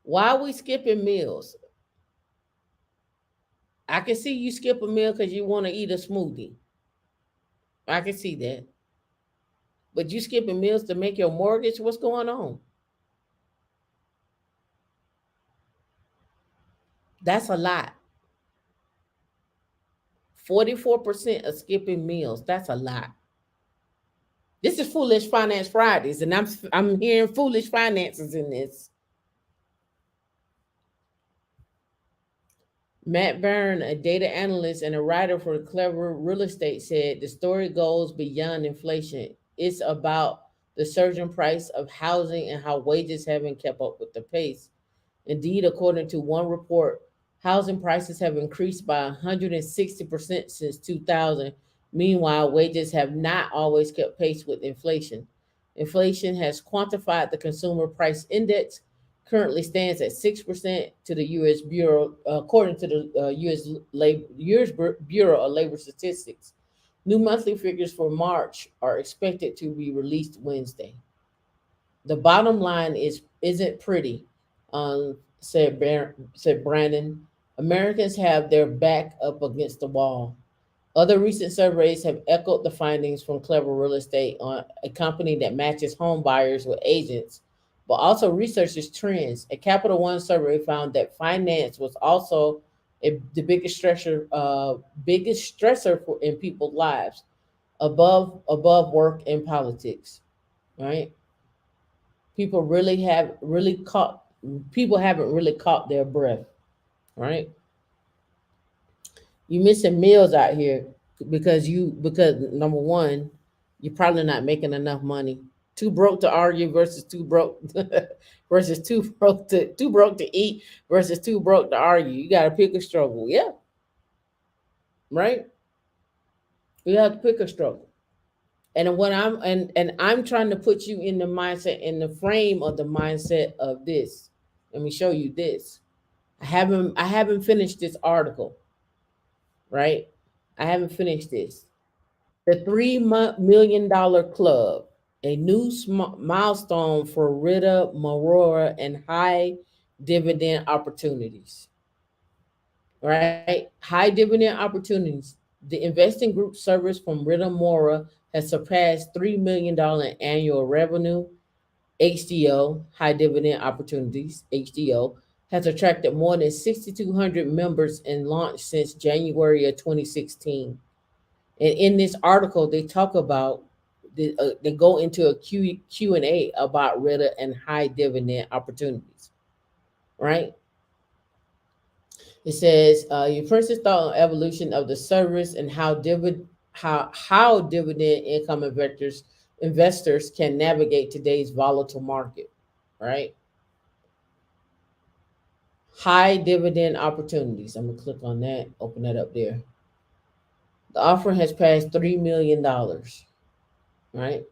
A: Why are we skipping meals? I can see you skip a meal because you want to eat a smoothie. I can see that. But you skipping meals to make your mortgage? What's going on? That's a lot. 44% of skipping meals. That's a lot. This is Foolish Finance Fridays, and I'm hearing foolish finances in this. Matt Byrne, a data analyst and a writer for Clever Real Estate, said the story goes beyond inflation. It's about the surging price of housing and how wages haven't kept up with the pace. Indeed, according to one report, housing prices have increased by 160% since 2000. Meanwhile, wages have not always kept pace with inflation. Inflation has quantified the consumer price index, currently stands at 6% to the U.S. Bureau, according to the U.S. Bureau of Labor Statistics. New monthly figures for March are expected to be released Wednesday. The bottom line isn't pretty, said Brandon. Americans have their back up against the wall. Other recent surveys have echoed the findings from Clever Real Estate, on a company that matches home buyers with agents, but also researches trends. A Capital One survey found that finance was also the biggest stressor in people's lives, above work and politics. Right? People haven't really caught their breath. Right? You missing meals out here because number one, you're probably not making enough money. Too broke to argue versus too broke versus too broke to eat versus too broke to argue. You got to pick a struggle. Yeah, right. You have to pick a struggle. And what I'm trying to put you in the mindset, in the frame of the mindset of this. Let me show you this. I haven't finished this article. Right? I haven't finished this. The $3 million club, a new milestone for Rita Marora and high dividend opportunities. Right? High dividend opportunities. The investing group service from Rita Mora has surpassed $3 million in annual revenue. HDO, High Dividend Opportunities, HDO, has attracted more than 6,200 members and launched since January of 2016. And in this article, they talk about, they go into a Q&A about Rita and high dividend opportunities, right? It says, your first thought on evolution of the service and how dividend income investors can navigate today's volatile market, right? High dividend opportunities. I'm gonna click on that, open that up there. The offer has passed $3 million, right?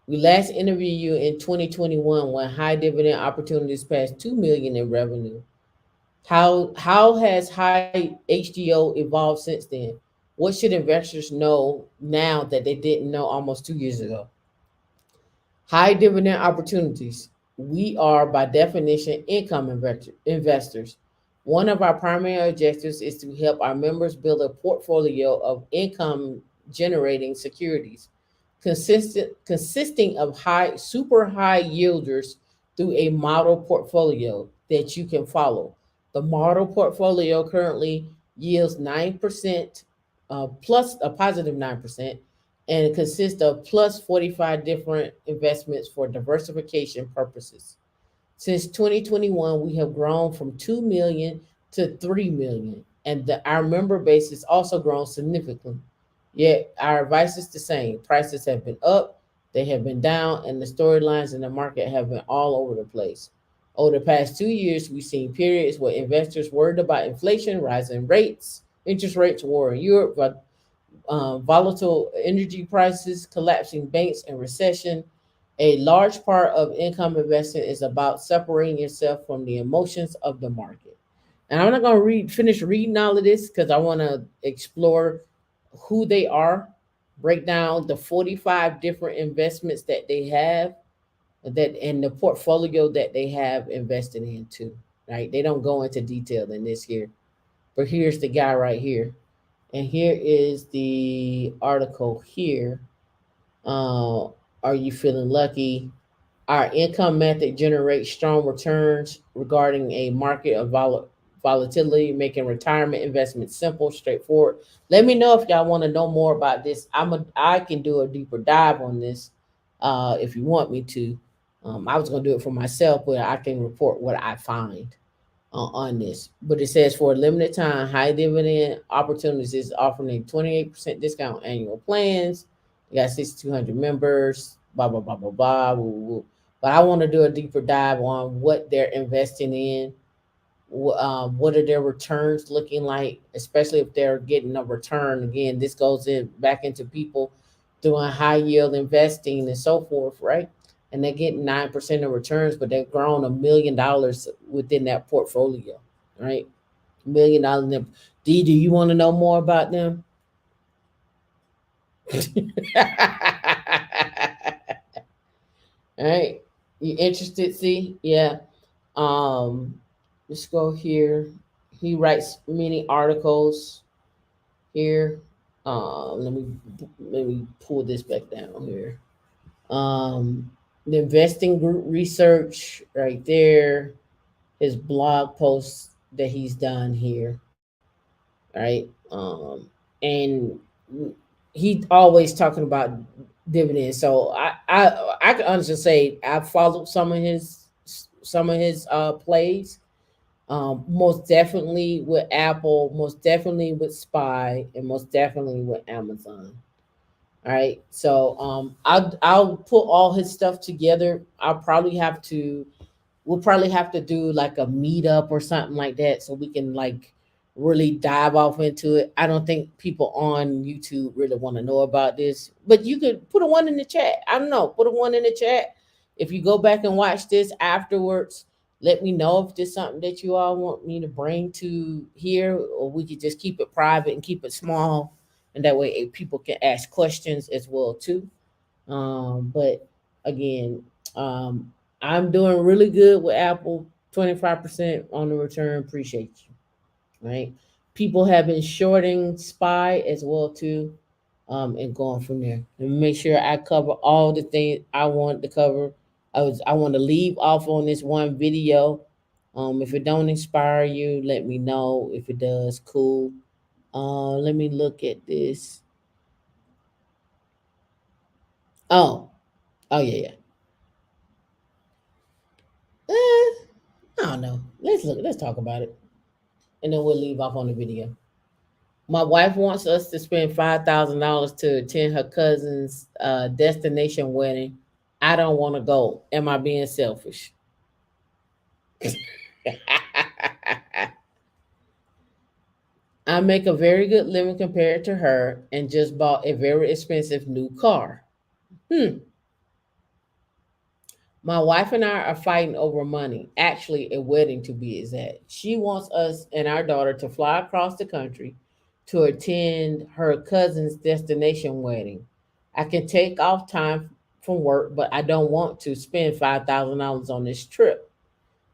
A: We last interviewed you in 2021 when high dividend opportunities passed $2 million in revenue. How has high HDO evolved since then? What should investors know now that they didn't know almost 2 years ago? High dividend opportunities. We are, by definition, income investors. One of our primary objectives is to help our members build a portfolio of income generating securities consisting of super high yielders through a model portfolio that you can follow. The model portfolio currently yields 9%, plus a positive 9%, and it consists of plus 45 different investments for diversification purposes. Since 2021, we have grown from 2 million to 3 million, and our member base has also grown significantly. Yet our advice is the same. Prices have been up, they have been down, and the storylines in the market have been all over the place. Over the past 2 years, we've seen periods where investors worried about inflation, rising rates, interest rates, war in Europe, but volatile energy prices, collapsing banks, and recession. A large part of income investing is about separating yourself from the emotions of the market. And I'm not going to finish reading all of this because I want to explore who they are, break down the 45 different investments that they have, that and the portfolio that they have invested into. Right? They don't go into detail in this here, but here's the guy right here. And here is the article here. Are you feeling lucky? Our income method generates strong returns regarding a market of volatility, making retirement investments simple, straightforward. Let me know if y'all want to know more about this. I can do a deeper dive on this if you want me to. I was going to do it for myself, but I can report what I find. on this. But it says for a limited time, High Dividend Opportunities is offering a 28% discount on annual plans. You got 6,200 members, blah, blah, blah, blah, blah. Woo, woo. But I want to do a deeper dive on what they're investing in. What are their returns looking like, especially if they're getting a return. Again, this goes in back into people doing high yield investing and so forth, right? And they're getting 9% of returns, but they've grown $1 million within that portfolio, right? $1 million. D, do you want to know more about them? All right, you interested? See, yeah. Let's go here. He writes many articles here. Let me pull this back down here. The investing group research right there. His blog posts that he's done here, right? And he always talking about dividends. So I can honestly say I followed some of his plays. Most definitely with Apple, most definitely with Spy, and most definitely with Amazon. All right. So I'll put all his stuff together. We'll probably have to do like a meetup or something like that so we can like really dive off into it. I don't think people on YouTube really want to know about this, but you could put a one in the chat. I don't know, put a one in the chat. If you go back and watch this afterwards, let me know if there's something that you all want me to bring to here, or we could just keep it private and keep it small, and that way people can ask questions as well too. But again, I'm doing really good with Apple, 25% on the return. Appreciate you. Right? People have been shorting Spy as well too, and going from there. Let me make sure I cover all the things I want to cover. I want to leave off on this one video. If it don't inspire you, let me know. If it does, cool. Let me look at this. Oh yeah. I don't know. Let's talk about it. And then we'll leave off on the video. My wife wants us to spend $5,000 to attend her cousin's destination wedding. I don't want to go. Am I being selfish? I make a very good living compared to her and just bought a very expensive new car. My wife and I are fighting over money, actually, a wedding to be exact. She wants us and our daughter to fly across the country to attend her cousin's destination wedding. I can take off time from work, but I don't want to spend $5,000 on this trip.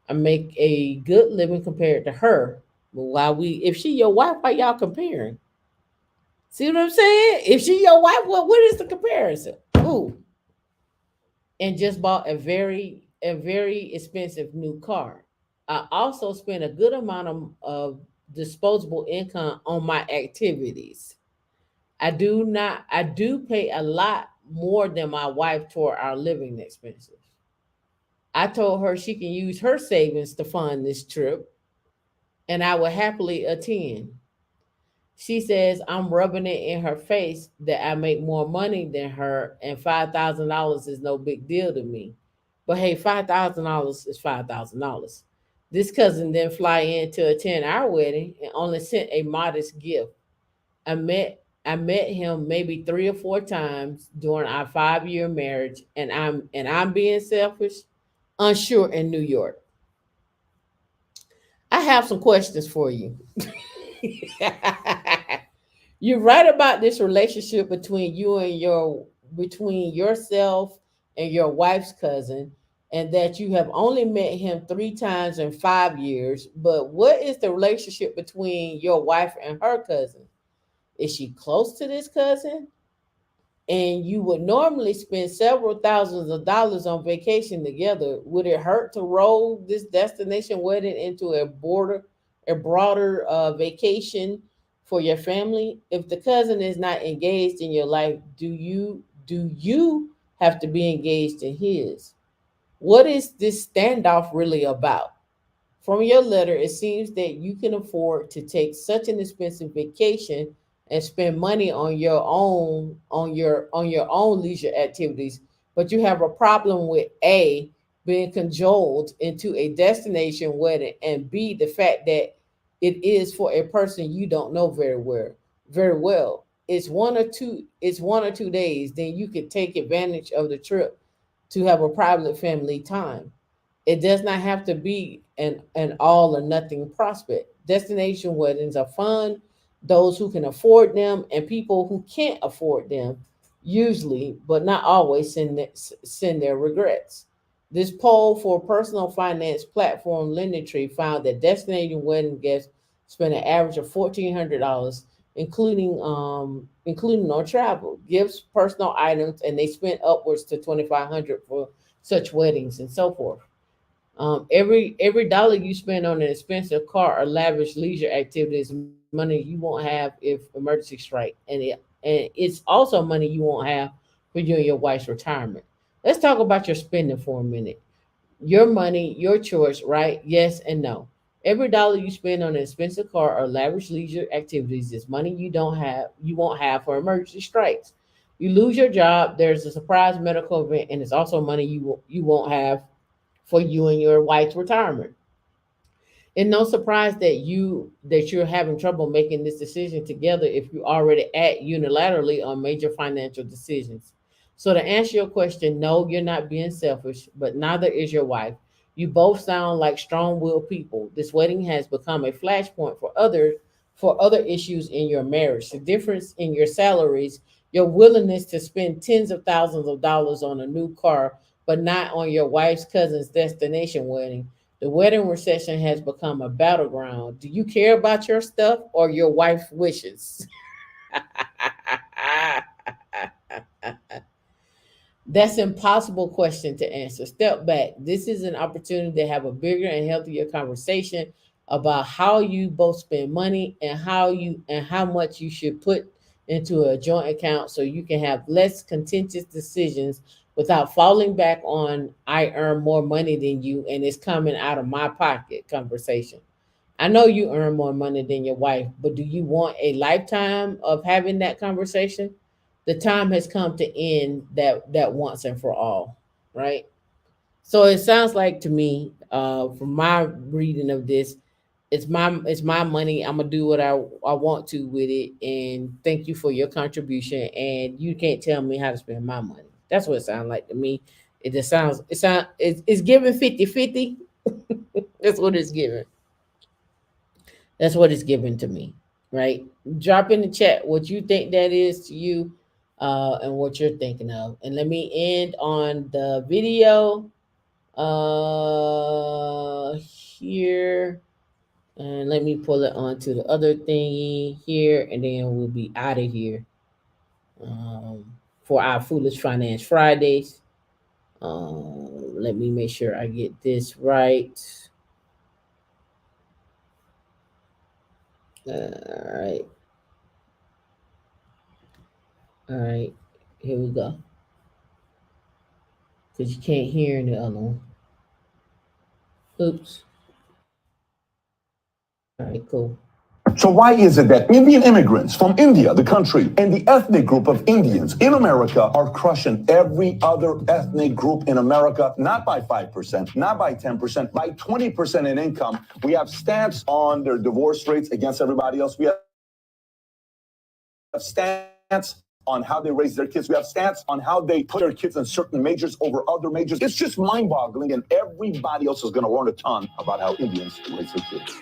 A: I make a good living compared to her. But if she your wife, why y'all comparing? See what I'm saying? If she your wife, what is the comparison? Ooh. And just bought a very expensive new car. I also spent a good amount of disposable income on my activities. I do pay a lot more than my wife toward our living expenses. I told her she can use her savings to fund this trip, and I would happily attend. She says I'm rubbing it in her face that I make more money than her, and $5,000 is no big deal to me. But hey, $5,000 is $5,000. This cousin then fly in to attend our wedding and only sent a modest gift. I met him maybe 3 or 4 times during our 5-year marriage, and I'm being selfish, unsure in New York. I have some questions for you. You're right about this relationship between yourself and your wife's cousin, and that you have only met him 3 times in 5 years. But what is the relationship between your wife and her cousin? Is she close to this cousin? And you would normally spend several thousands of dollars on vacation together. Would it hurt to roll this destination wedding into a broader vacation for your family? If the cousin is not engaged in your life, do you have to be engaged in his? What is this standoff really about? From your letter, it seems that you can afford to take such an expensive vacation and spend money on your own leisure activities, but you have a problem with A, being cajoled into a destination wedding, and B, the fact that it is for a person you don't know very well. It's 1 or 2 days, then you could take advantage of the trip to have a private family time. It does not have to be an all or nothing prospect. Destination weddings are fun. Those who can afford them and people who can't afford them usually, but not always, send their regrets. This poll for personal finance platform LendingTree found that destination wedding guests spend an average of $1,400, including on travel, gifts, personal items, and they spent upwards to $2,500 for such weddings and so forth. Every dollar you spend on an expensive car or lavish leisure activity is money you won't have if emergency strike, and it's also money you won't have for you and your wife's retirement. Let's talk about your spending for a minute. Your money, your choice, right? Yes and no. Every dollar you spend on an expensive car or lavish leisure activities is money you won't have for emergency strikes. You lose your job, there's a surprise medical event, and it's also money you won't have for you and your wife's retirement. And no surprise that you're having trouble making this decision together if you already act unilaterally on major financial decisions. So to answer your question, no, you're not being selfish, but neither is your wife. You both sound like strong-willed people. This wedding has become a flashpoint for other issues in your marriage. The difference in your salaries, your willingness to spend tens of thousands of dollars on a new car, but not on your wife's cousin's destination wedding. The wedding reception has become a battleground. Do you care about your stuff or your wife's wishes? That's an impossible question to answer. Step back. This is an opportunity to have a bigger and healthier conversation about how you both spend money and how much you should put into a joint account so you can have less contentious decisions without falling back on I earn more money than you and it's coming out of my pocket conversation. I know you earn more money than your wife, but do you want a lifetime of having that conversation? The time has come to end that once and for all, right? So it sounds like to me, from my reading of this, it's my money. I'm gonna do what I want to with it, and thank you for your contribution. And you can't tell me how to spend my money. That's what it sounds like to me. It's giving 50-50. That's what it's giving. That's what it's given to me, right? Drop in the chat what you think that is to you, and what you're thinking of. And let me end on the video here. And let me pull it onto the other thingy here, and then we'll be out of here for our Foolish Finance Fridays. Let me make sure I get this right. All right. All right. Here we go. Because you can't hear in the other one. Oops. All right, cool.
G: So why is it that Indian immigrants from India, the country, and the ethnic group of Indians in America are crushing every other ethnic group in America, not by 5%, not by 10%, by 20% in income? We have stats on their divorce rates against everybody else. We have stats on how they raise their kids. We have stats on how they put their kids in certain majors over other majors. It's just mind-boggling, and everybody else is going to learn a ton about how Indians raise their kids.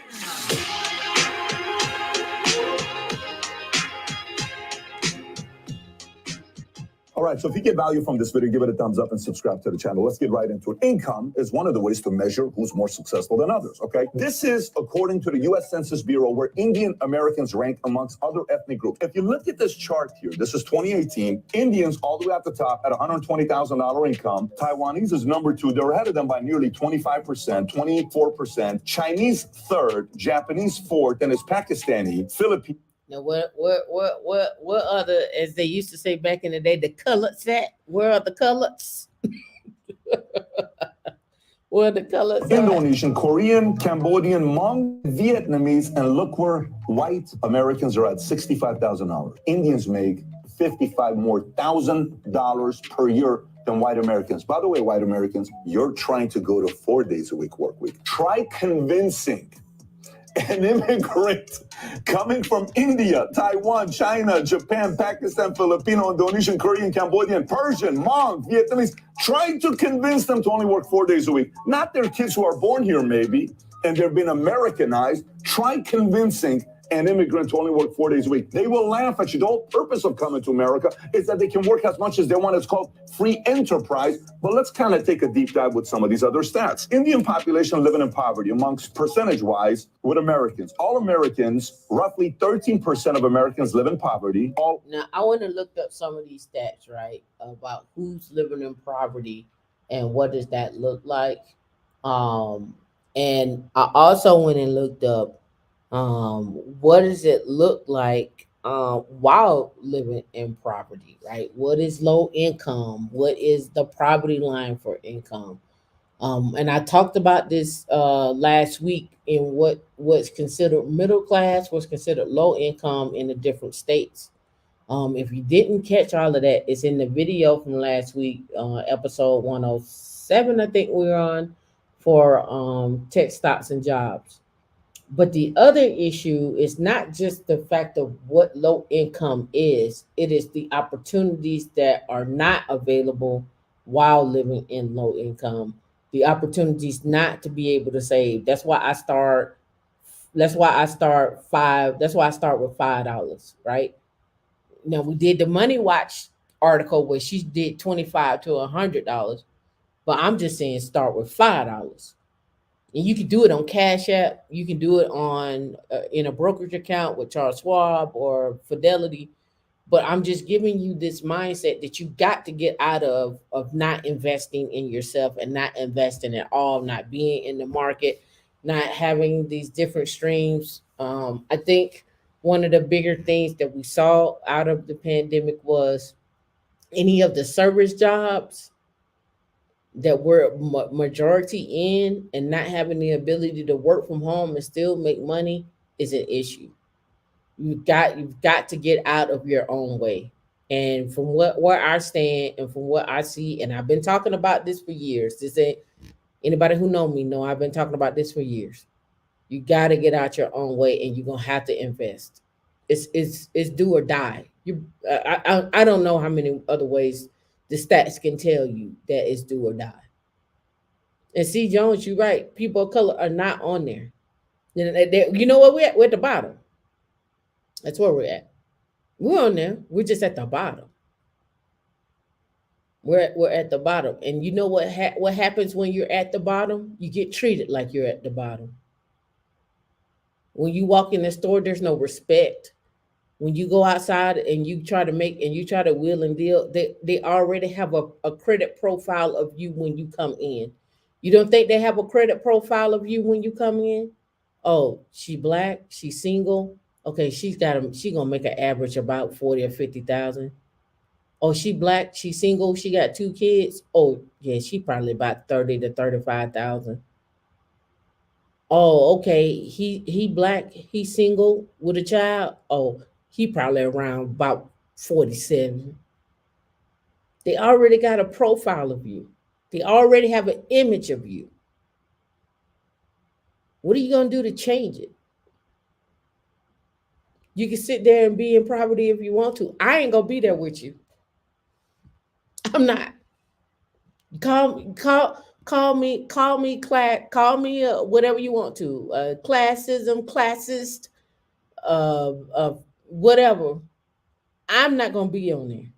G: All right, so if you get value from this video, give it a thumbs up and subscribe to the channel. Let's get right into it. Income is one of the ways to measure who's more successful than others, okay? This is according to the U.S. Census Bureau, where Indian Americans rank amongst other ethnic groups. If you look at this chart here, this is 2018. Indians all the way at the top at $120,000 income. Taiwanese is number 2. They're ahead of them by nearly 25%, 24%. Chinese third, Japanese fourth, and it's Pakistani, Philippines.
A: Now, what other, as they used to say back in the day, the colors at? Where are the colors? What are the colors?
G: Indonesian, Korean, Cambodian, Hmong, Vietnamese, and look where white Americans are at $65,000. Indians make $55,000 per year than white Americans. By the way, white Americans, you're trying to go to 4 days a week work week. Try convincing an immigrant coming from India, Taiwan, China, Japan, Pakistan, Filipino, Indonesian, Korean, Cambodian, Persian, Hmong, Vietnamese, trying to convince them to only work 4 days a week. Not their kids who are born here, maybe, and they've been Americanized. Try convincing an immigrant to only work 4 days a week. They will laugh at you. The whole purpose of coming to America is that they can work as much as they want. It's called free enterprise. But let's kind of take a deep dive with some of these other stats. Indian population living in poverty amongst percentage-wise with Americans. All Americans, roughly 13% of Americans live in poverty. All
A: Now, I want to look up some of these stats, right, about who's living in poverty and what does that look like. And I also went and looked up what does it look like while living in poverty, right? What is low income? What is the poverty line for income? And I talked about this last week in what's considered middle class, what's considered low income in the different states. If you didn't catch all of that, it's in the video from last week, episode 107, I think we're on, for tech stocks and jobs. But the other issue is not just the fact of what low income is, it is the opportunities that are not available while living in low income, the opportunities not to be able to save. That's why I start with $5, right? Now we did the Money Watch article where she did $25 to $100, but I'm just saying start with $5. And you can do it on Cash App. You can do it on in a brokerage account with Charles Schwab or Fidelity. But I'm just giving you this mindset that you got to get out of not investing in yourself and not investing at all, not being in the market, not having these different streams. I think one of the bigger things that we saw out of the pandemic was any of the service jobs that we're majority in and not having the ability to work from home and still make money is an issue. You've got to get out of your own way. And from where I stand and from what I see, and I've been talking about this for years. This ain't anybody who know me know I've been talking about this for years. You got to get out your own way, and you're gonna have to invest. It's do or die. I don't know how many other ways the stats can tell you that it's do or die. And C. Jones, you're right. People of color are not on there. You know what we're at? We're at the bottom. That's where we're at. We're on there. We're just at the bottom. We're at the bottom. And you know what happens when you're at the bottom? You get treated like you're at the bottom. When you walk in the store, there's no respect. When you go outside and you try to wheel and deal, they already have a credit profile of you when you come in. You don't think they have a credit profile of you when you come in? Oh, she black, she's single. Okay, she gonna make an average about 40 or 50,000. Oh, she black, she single, she got 2 kids. Oh, yeah, she probably about 30 to 35,000. Oh, okay, he black, he single with a child. Oh, he probably around about 47. They already got a profile of you. They already have an image of you. What are you going to do to change it? You can sit there and be in poverty if you want to. I ain't going to be there with you. I'm not. Call me whatever you want to. Classism, classist, whatever. I'm not gonna be on there.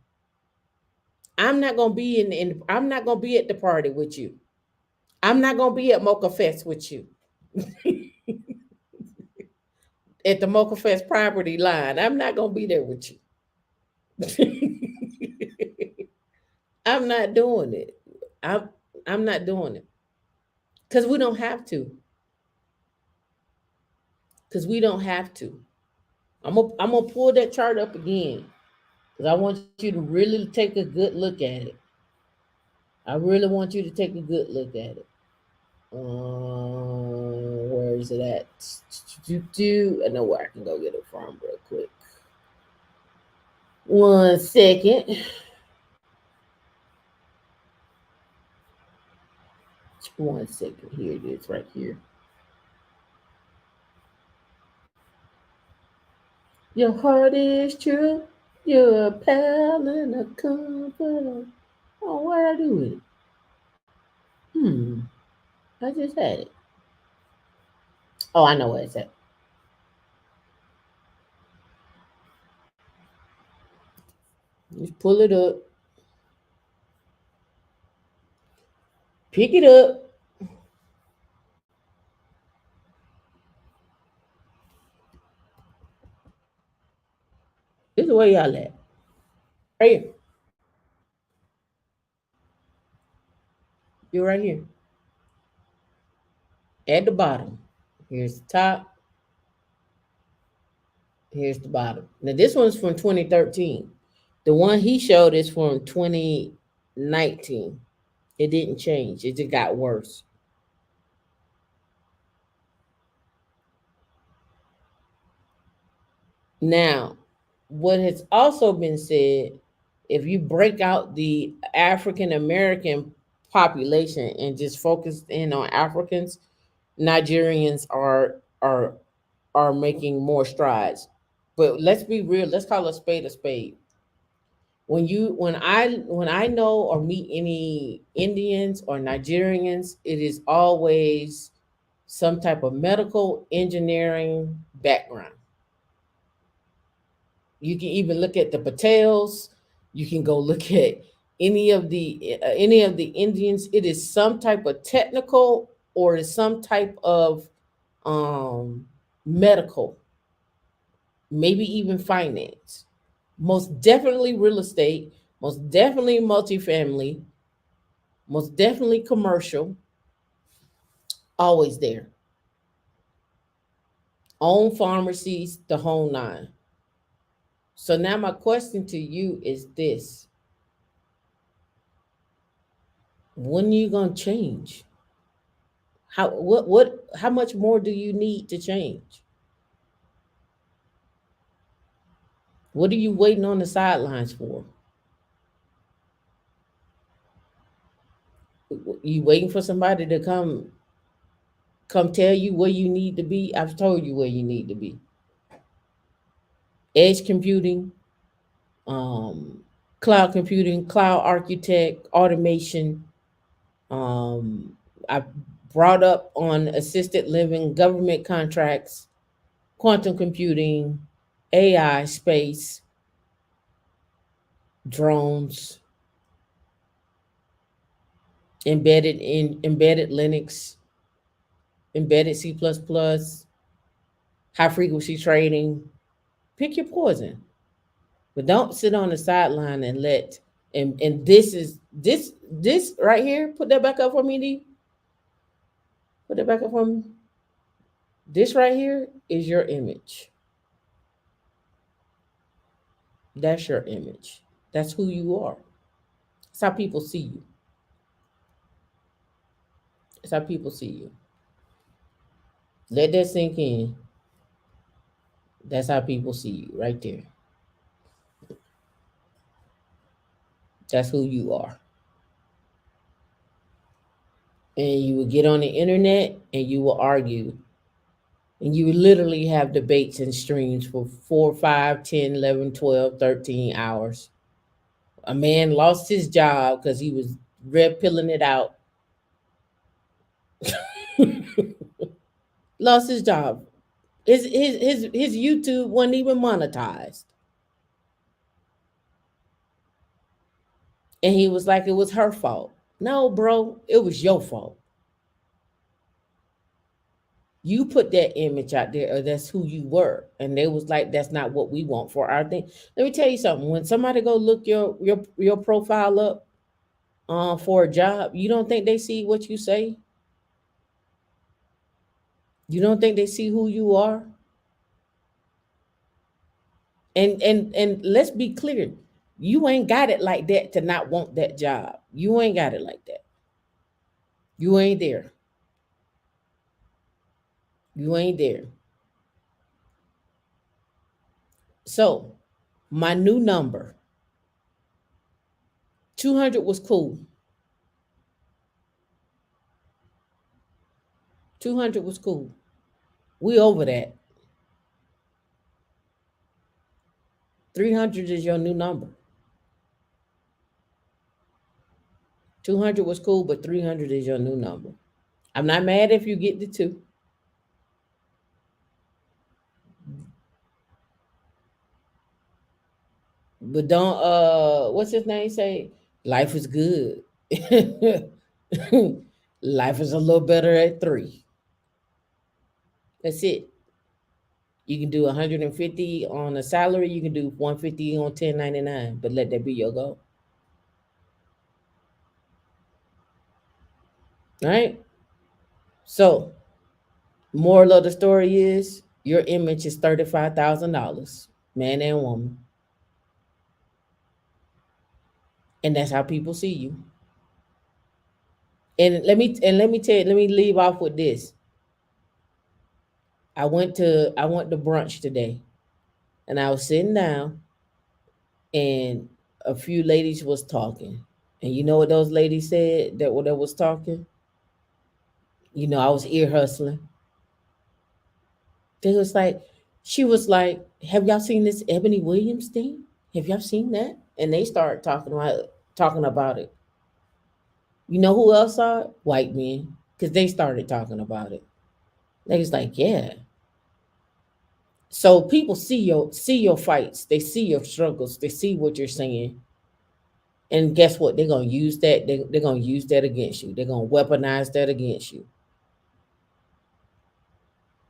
A: I'm not gonna be I'm not gonna be at the party with you. I'm not gonna be at Mocha Fest with you. At the Mocha Fest property line. I'm not gonna be there with you. I'm not doing it. I'm not doing it. Because we don't have to. Because we don't have to. I'm gonna pull that chart up again. Because I want you to really take a good look at it. I really want you to take a good look at it. Where is it at? I know where I can go get it from real quick. 1 second. 1 second. Here it is right here. Your heart is true. You're a pal and a comfort. Oh, what I do with it? I just had it. Oh, I know where it's at. Just pull it up. Pick it up. This is where y'all at. Right here. You're right here. At the bottom. Here's the top. Here's the bottom. Now this one's from 2013. The one he showed is from 2019. It didn't change. It just got worse. Now, what has also been said, if you break out the African American population and just focus in on Africans, Nigerians are making more strides. But let's be real, let's call a spade a spade. When I know or meet any Indians or Nigerians, it is always some type of medical engineering background. You can even look at the Patels. You can go look at any of the Indians. It is some type of technical or is some type of medical, maybe even finance. Most definitely real estate, most definitely multifamily, most definitely commercial, always there. Own pharmacies, the whole nine. So now my question to you is this. When are you gonna change? How much more do you need to change? What are you waiting on the sidelines for? You waiting for somebody to come tell you where you need to be? I've told you where you need to be. Edge computing, cloud computing, cloud architect, automation. I brought up on assisted living, government contracts, quantum computing, AI, space, drones, embedded Linux, embedded C++, high frequency trading. Pick your poison, but don't sit on the sideline and let and this right here. Put that back up for me, D. Put that back up for me. This right here is your image. That's your image. That's who you are. That's how people see you. That's how people see you. Let that sink in. That's how people see you right there. That's who you are. And you will get on the internet and you will argue. And you will literally have debates and streams for 4, 5, 10, 11, 12, 13 hours. A man lost his job because he was red pilling it out. Lost his job. His YouTube wasn't even monetized. And he was like, it was her fault. No, bro, it was your fault. You put that image out there, or that's who you were. And they was like, that's not what we want for our thing. Let me tell you something. When somebody go look your profile up for a job, you don't think they see what you say? You don't think they see who you are? And let's be clear. You ain't got it like that to not want that job. You ain't got it like that. You ain't there. You ain't there. So my new number, 200 was cool. 200 was cool. We over that. 300 is your new number. 200 was cool, but 300 is your new number. I'm not mad if you get the 2. But don't what's his name say? Life is good. Life is a little better at 3. That's it. You can do 150 on a salary, you can do 150 on 1099, but let that be your goal. All right? So, moral of the story is your image is $35,000, man and woman. And that's how people see you. And let me tell you, let me leave off with this. I went to brunch today, and I was sitting down, and a few ladies was talking. And you know what those ladies said that was talking? You know, I was ear hustling. She was like, have y'all seen this Ebony Williams thing? Have y'all seen that? And they started talking about it. You know who else saw it? White men, because they started talking about it. They was like, yeah. So people see your fights, they see your struggles, they see what you're saying. And guess what? They're gonna use that, they're gonna use that against you. They're gonna weaponize that against you.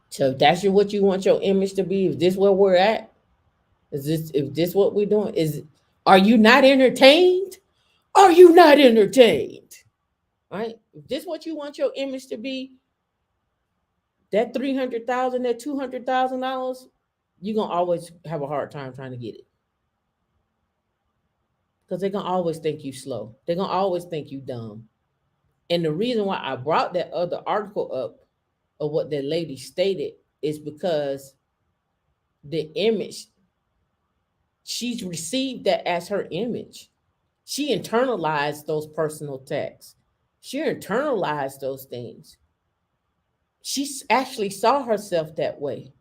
A: So if that's what you want your image to be, is this where we're at? If this what we're doing? Are you not entertained? Are you not entertained? Right? If this what you want your image to be, that $300,000, that $200,000, you're gonna always have a hard time trying to get it. Because they're gonna always think you slow. They're gonna always think you dumb. And the reason why I brought that other article up of what that lady stated is because the image, she's received that as her image. She internalized those personal attacks. She internalized those things. She actually saw herself that way.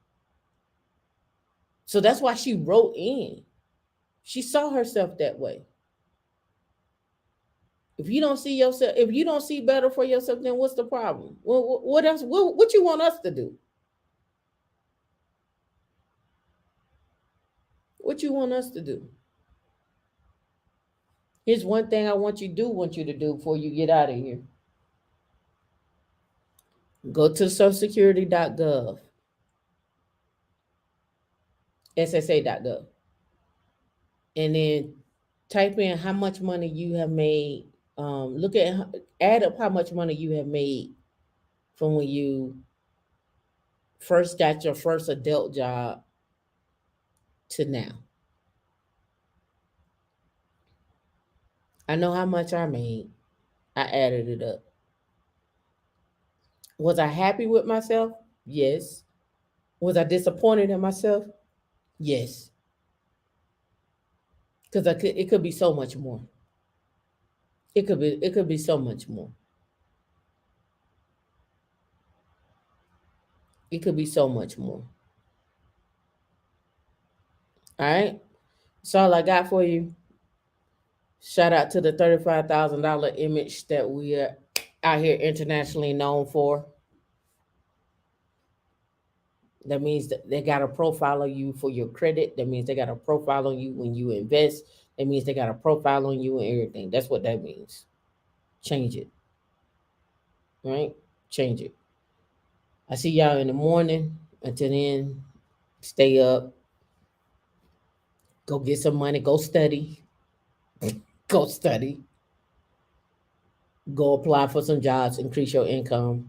A: So that's why she wrote in. She saw herself that way. If you don't see yourself, if you don't see better for yourself, then what's the problem? What else? What you want us to do? What you want us to do? Here's one thing I want you to do before you get out of here. Go to socialsecurity.gov, SSA.gov, and then type in how much money you have made. Add up how much money you have made from when you first got your first adult job to now. I know how much I made. I added it up. Was I happy with myself? Yes. Was I disappointed in myself? Yes. Because it could be so much more. It could be so much more. It could be so much more. All right. That's all I got for you. Shout out to the $35,000 image that we are out here internationally known for. That means that they got a profile on you for your credit. That means they got a profile on you when you invest. That means they got a profile on you and everything. That's what that means. Change it. Right? Change it. I see y'all in the morning. Until then, stay up. Go get some money. Go study. Go study. Go apply for some jobs. Increase your income.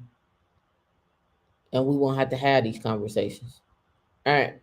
A: And we won't have to have these conversations. All right.